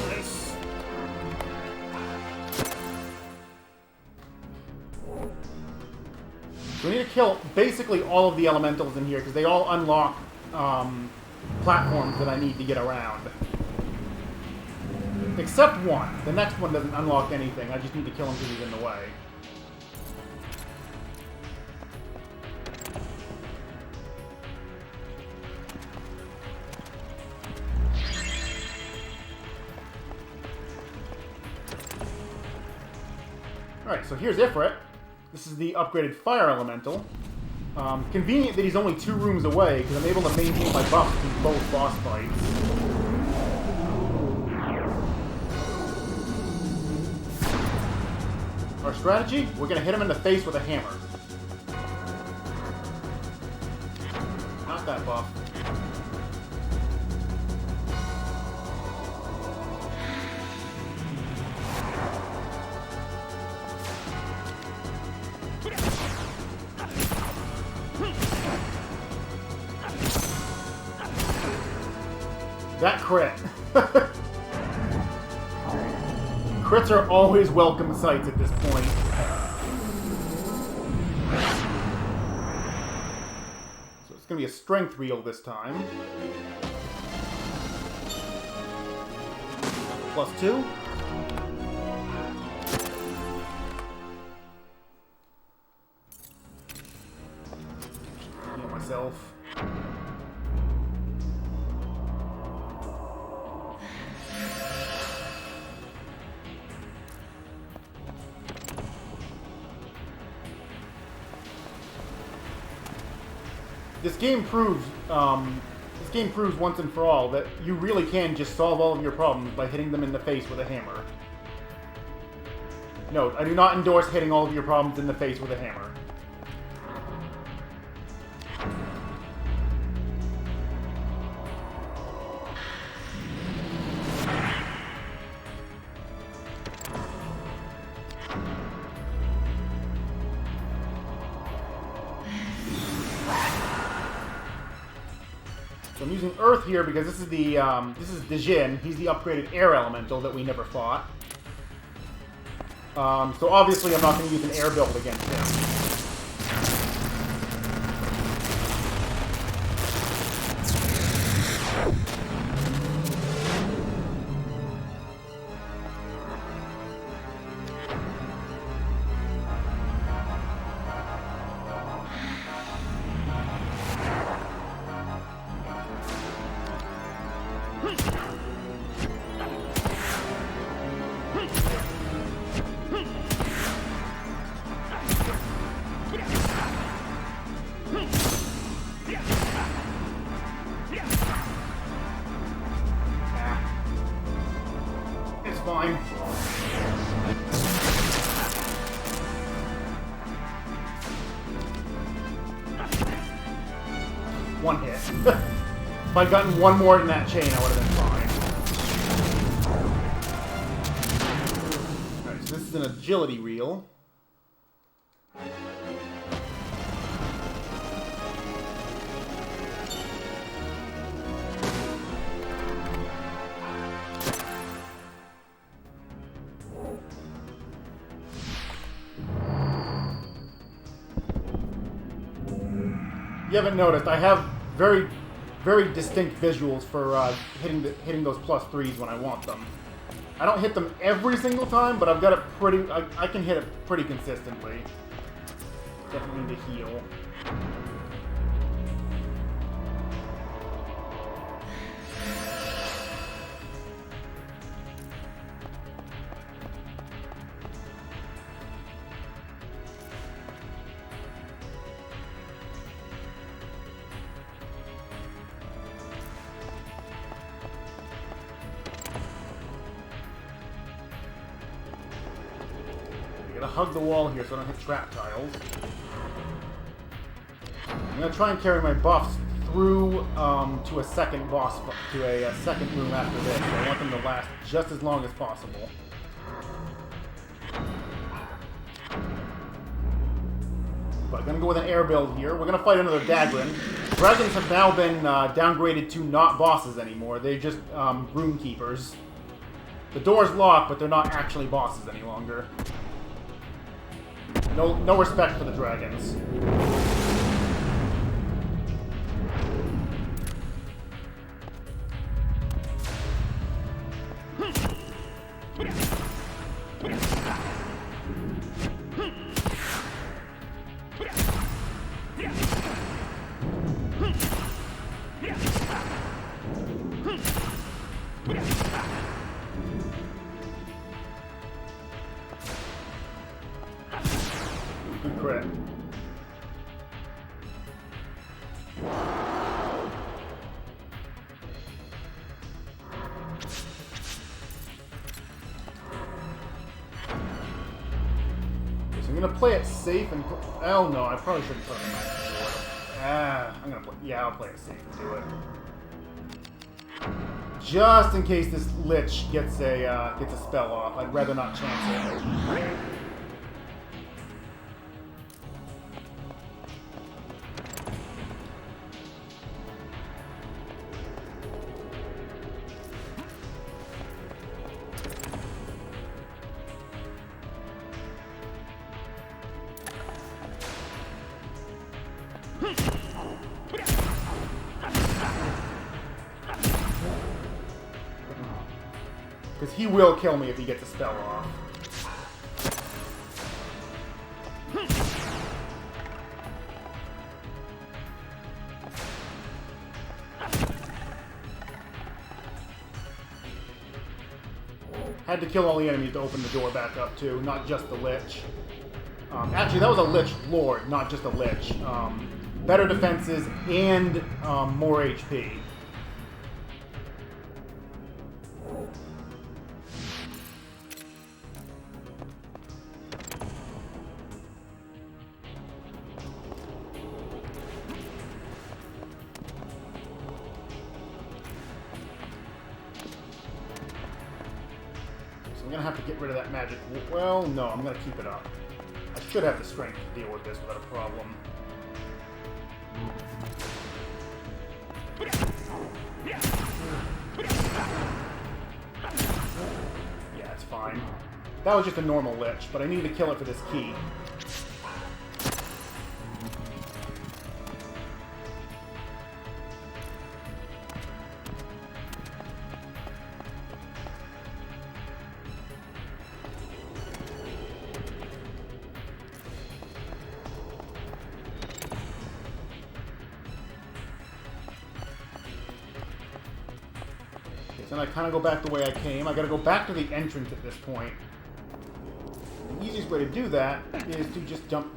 Speaker 1: Nice. So we need to kill basically all of the elementals in here, because they all unlock, platforms that I need to get around. Except one. The next one doesn't unlock anything. I just need to kill him because he's in the way. Alright, so here's Ifrit. This is the upgraded fire elemental. Convenient that he's only 2 rooms away, because I'm able to maintain my buff through both boss fights. Our strategy? We're going to hit him in the face with a hammer. Not that buff. That crit. Crits are always welcome sights at this point. So it's going to be a strength reel this time. +2. Heal myself. This game proves once and for all that you really can just solve all of your problems by hitting them in the face with a hammer. Note, I do not endorse hitting all of your problems in the face with a hammer. So I'm using Earth here because this is Dijin. He's the upgraded air elemental that we never fought. So obviously I'm not going to use an air build against him. One hit. If I'd gotten one more than that chain, I would have been fine. Alright, so this is an agility reel. You haven't noticed, I have very, very distinct visuals for hitting those +3s when I want them. I don't hit them every single time, but I've got it pretty. I can hit it pretty consistently. Definitely need to heal. Gotta hug the wall here so I don't hit trap tiles. I'm gonna try and carry my buffs through to a second boss, to a second room after this. I want them to last just as long as possible. But I'm gonna go with an air build here. We're gonna fight another Vagrant. Dragons have now been downgraded to not bosses anymore. They're just room keepers. The door's locked, but they're not actually bosses any longer. No respect for the dragons. Good crit. So I'm gonna play it safe and. Oh no, I probably shouldn't put it in my. I'm gonna play. Yeah, I'll play it safe and do it. Just in case this Lich gets a spell off, I'd rather not chance it. Because he will kill me if he gets a spell off. Had to kill all the enemies to open the door back up too, not just the Lich. Actually, that was a Lich Lord, not just a Lich. Better defenses and more HP. I'm gonna have to get rid of that magic. Well, no, I'm gonna keep it up. I should have the strength to deal with this without a problem. Yeah, it's fine. That was just a normal Lich, but I needed to kill it for this key. Then I kind of go back the way I came. I gotta go back to the entrance at this point. The easiest way to do that is to just jump,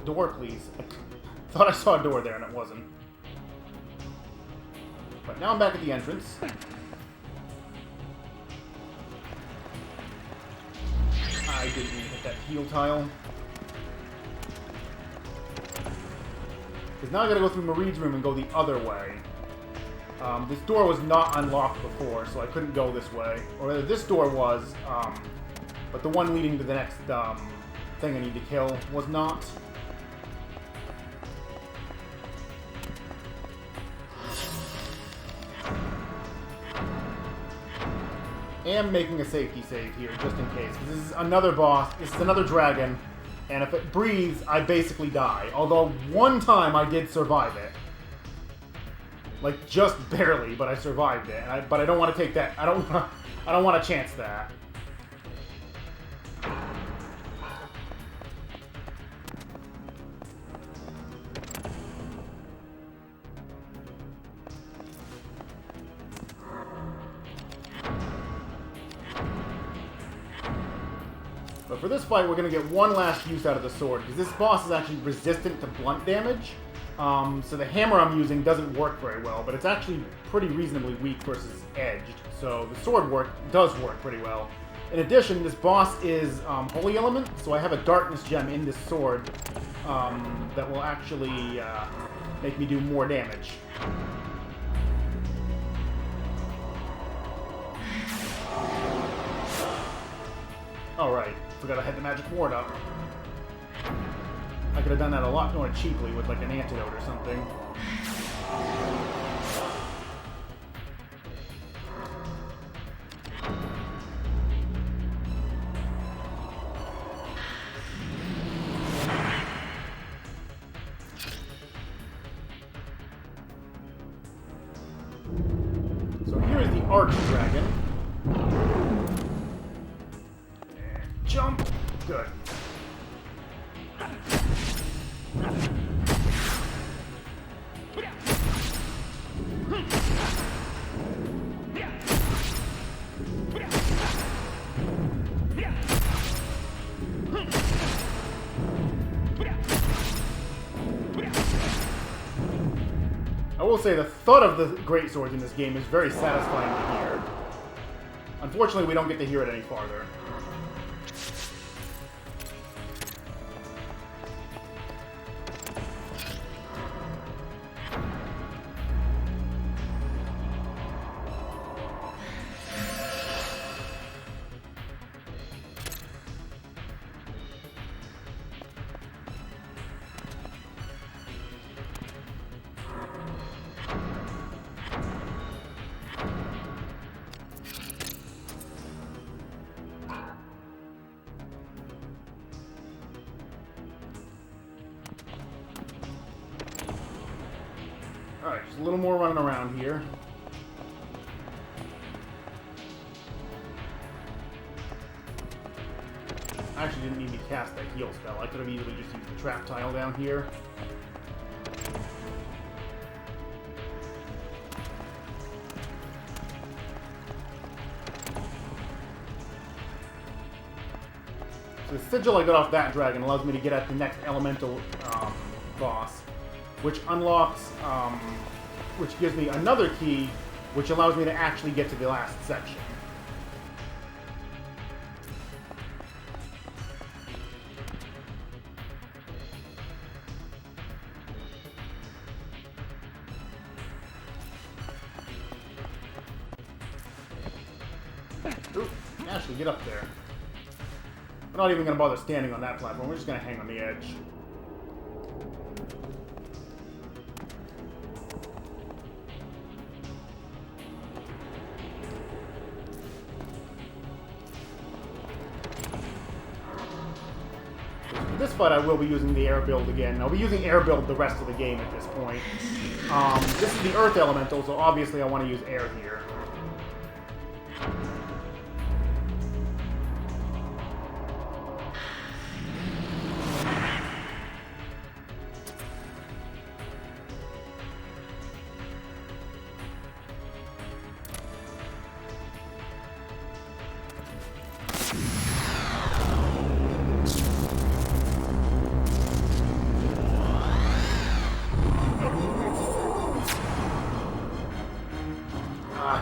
Speaker 1: door, please. I thought I saw a door there and it wasn't. But now I'm back at the entrance. I didn't even hit that heal tile. Because now I gotta go through Marine's room and go the other way. This door was not unlocked before, so I couldn't go this way. Or rather, this door was, but the one leading to the next thing I need to kill was not. Am making a safety save here, just in case. This is another boss, this is another dragon, and if it breathes, I basically die. Although, one time I did survive it. Like, just barely, but I survived it. But I don't want to take that, I don't want to chance that. But for this fight, we're going to get one last use out of the sword, because this boss is actually resistant to blunt damage. So the hammer I'm using doesn't work very well, but it's actually pretty reasonably weak versus edged. So the sword does work pretty well. In addition, this boss is Holy Element, so I have a Darkness Gem in this sword that will actually make me do more damage. Alright, forgot I had the magic ward up. I could have done that a lot more cheaply with like an antidote or something. So here is the Arch Dragon. And jump! Good. I will say the thud of the great swords in this game is very satisfying to hear. Unfortunately, we don't get to hear it any farther. Alright, just a little more running around here. I actually didn't need to cast that heal spell. I could have easily just used the trap tile down here. So the sigil I got off that dragon allows me to get at the next elemental boss, which unlocks, which gives me another key, which allows me to actually get to the last section. Ooh, Ashley, get up there. I'm not even going to bother standing on that platform. We're just going to hang on the edge. For this fight, I will be using the air build again. I'll be using air build the rest of the game at this point. This is the Earth Elemental, so obviously I want to use air here.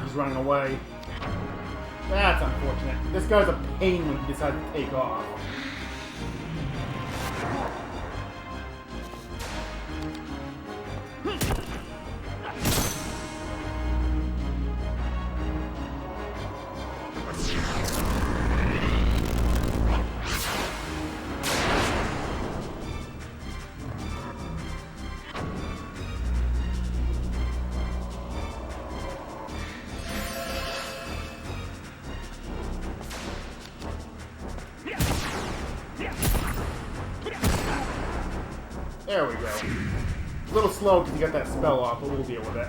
Speaker 1: He's running away. That's unfortunate. This guy's a pain when he decides to take off. There we go. A little slow because you got that spell off, but we'll deal with it.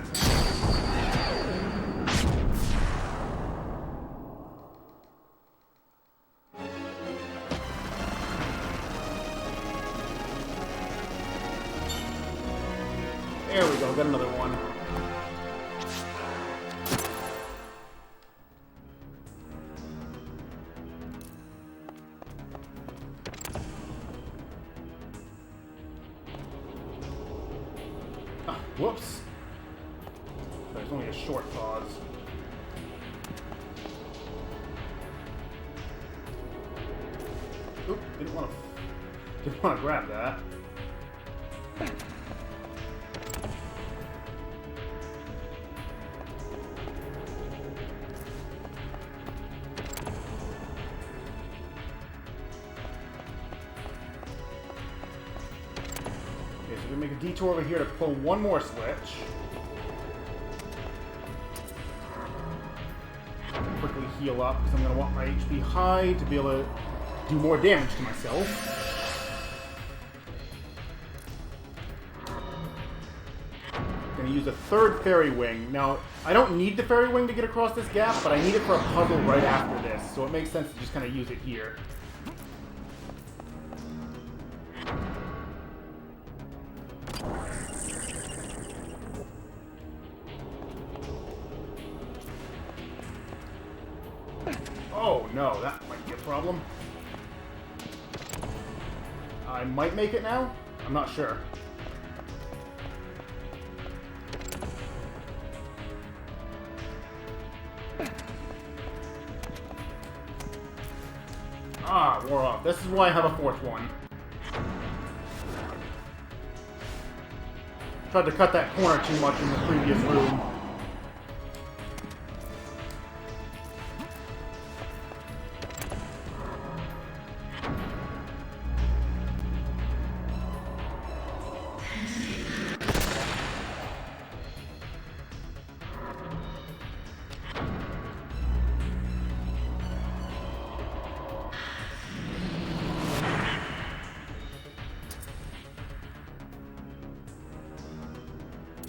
Speaker 1: There we go, got another one. Whoops. There's only a short pause. Oop, didn't want to grab that. We make a detour over here to pull one more switch. Quickly heal up because I'm going to want my HP high to be able to do more damage to myself. Going to use a third fairy wing. Now, I don't need the fairy wing to get across this gap, but I need it for a puzzle right after this, so it makes sense to just kind of use it here. Oh no, that might be a problem. I might make it now? I'm not sure. Ah, wore off. This is why I have a fourth one. Tried to cut that corner too much in the previous room.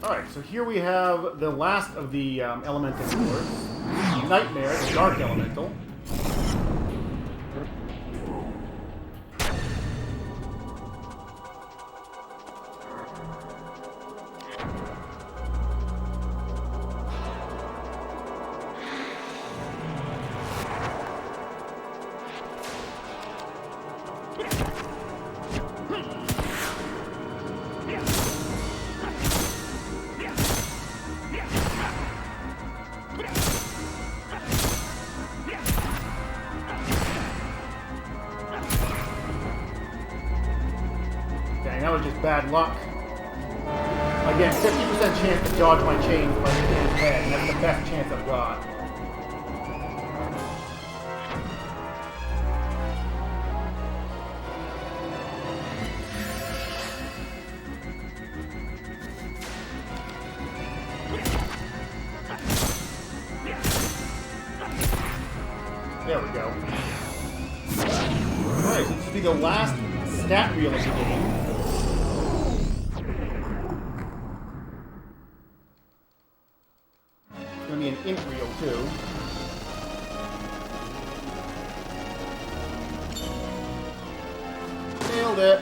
Speaker 1: Alright, so here we have the last of the elemental doors. Nightmare, the dark elemental. That was just bad luck. Again, 50% chance to dodge my chains by hitting his head, and that's the best chance I've got. There we go. Alright, so this will be the last stat reel of the game. It's going to be an int reel, too. Nailed it.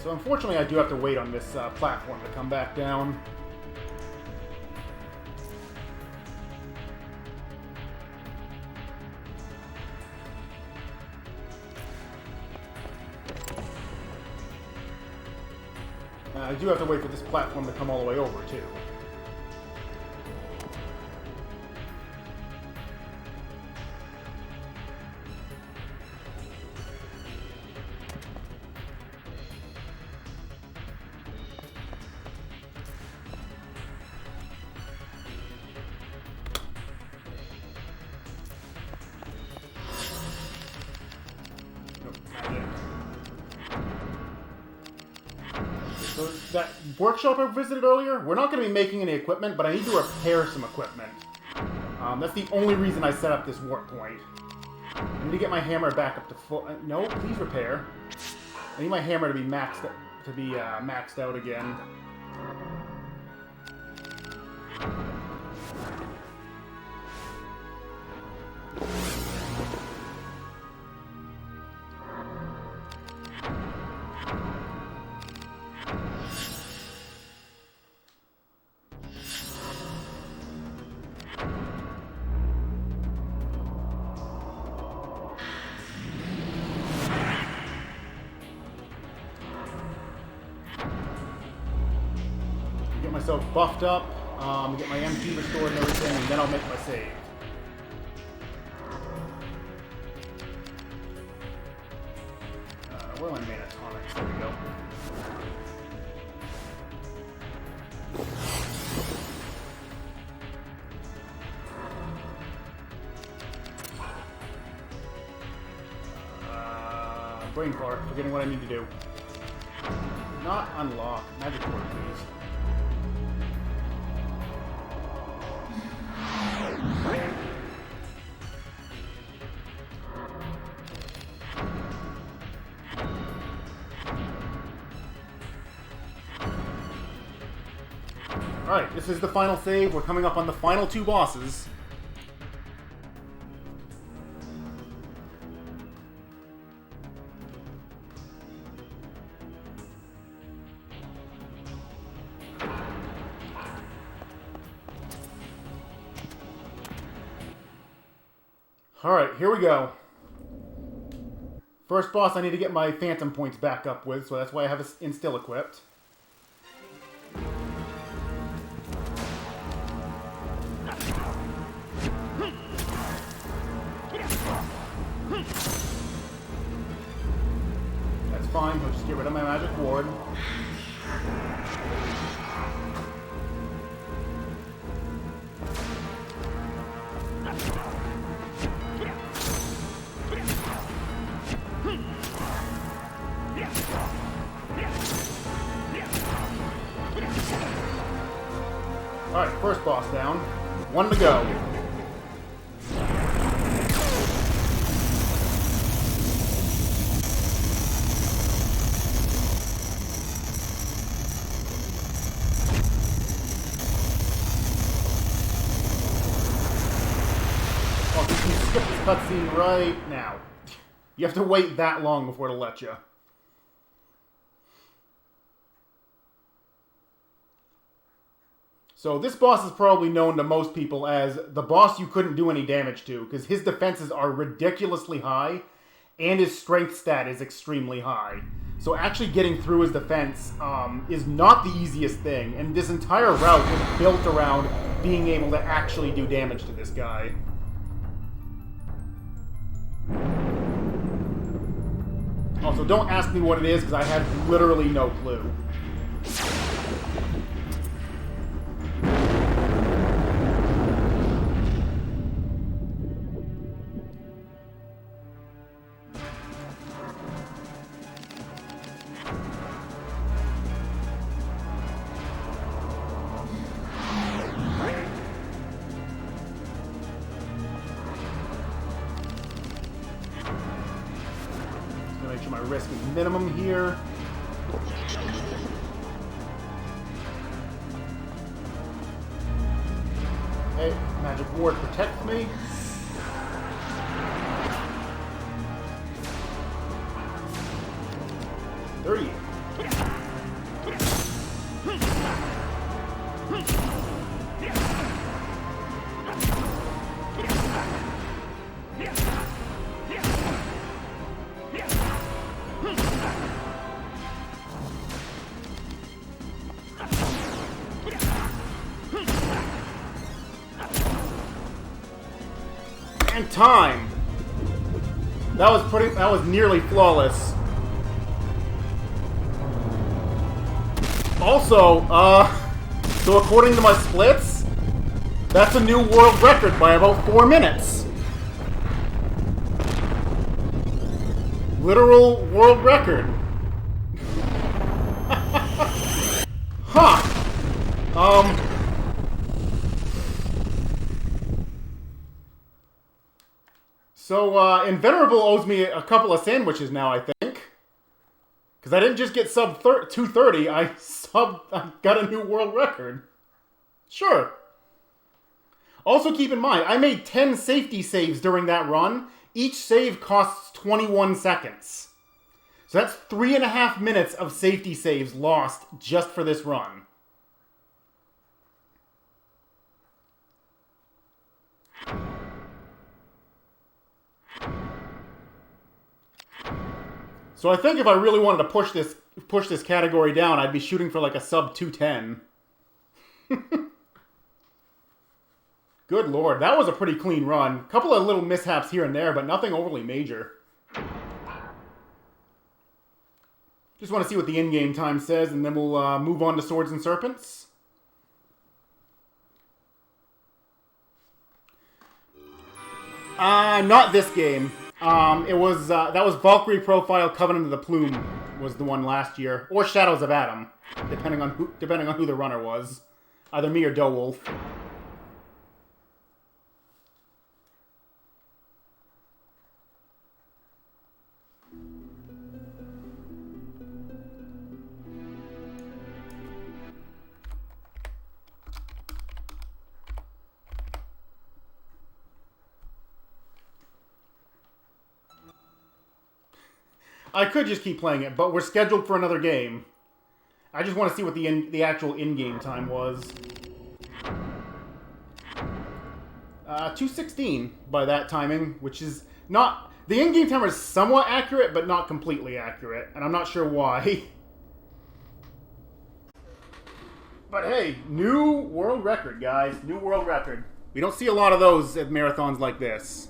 Speaker 1: So unfortunately I do have to wait on this platform to come back down. I do have to wait for this platform to come all the way over too. So that workshop I visited earlier, we're not going to be making any equipment, but I need to repair some equipment. That's the only reason I set up this warp point. I need to get my hammer back up to full... no, please repair. I need my hammer to be maxed out again. Get myself buffed up, get my MP restored and everything, and then I'll make my save. Where are my mana tonics? There we go. Brain fart, forgetting what I need to do. Not unlock. Magic word, please. Alright, this is the final save. We're coming up on the final two bosses. Alright, here we go. First boss I need to get my phantom points back up with, so that's why I have it still equipped. That's fine, we'll just get rid of my magic ward. Alright, first boss down. One to go. Oh, you can skip this cutscene right now. You have to wait that long before it'll let you. So this boss is probably known to most people as the boss you couldn't do any damage to, because his defenses are ridiculously high, and his strength stat is extremely high. So actually getting through his defense is not the easiest thing, and this entire route was built around being able to actually do damage to this guy. Also, don't ask me what it is, because I have literally no clue. Make sure my risk is minimum here. Okay, magic ward protects me. $30. And time. That was nearly flawless. Also, so according to my splits, that's a new world record by about 4 minutes. Literal world record. So, Invenerable owes me a couple of sandwiches now, I think. Because I didn't just get sub 230, I got a new world record. Sure. Also keep in mind, I made 10 safety saves during that run. Each save costs 21 seconds. So that's 3.5 minutes of safety saves lost just for this run. So I think if I really wanted to push this category down, I'd be shooting for like a sub 210. Good lord, that was a pretty clean run. Couple of little mishaps here and there, but nothing overly major. Just want to see what the in-game time says, and then we'll move on to Swords and Serpents. Not this game. It was that was Valkyrie Profile Covenant of the Plume was the one last year, or Shadows of Adam, depending on who the runner was, either me or Dowolf. I could just keep playing it, but we're scheduled for another game. I just want to see what the actual in-game time was. 2:16 by that timing, which is not... The in-game timer is somewhat accurate, but not completely accurate, and I'm not sure why. But hey, new world record, guys. New world record. We don't see a lot of those at marathons like this.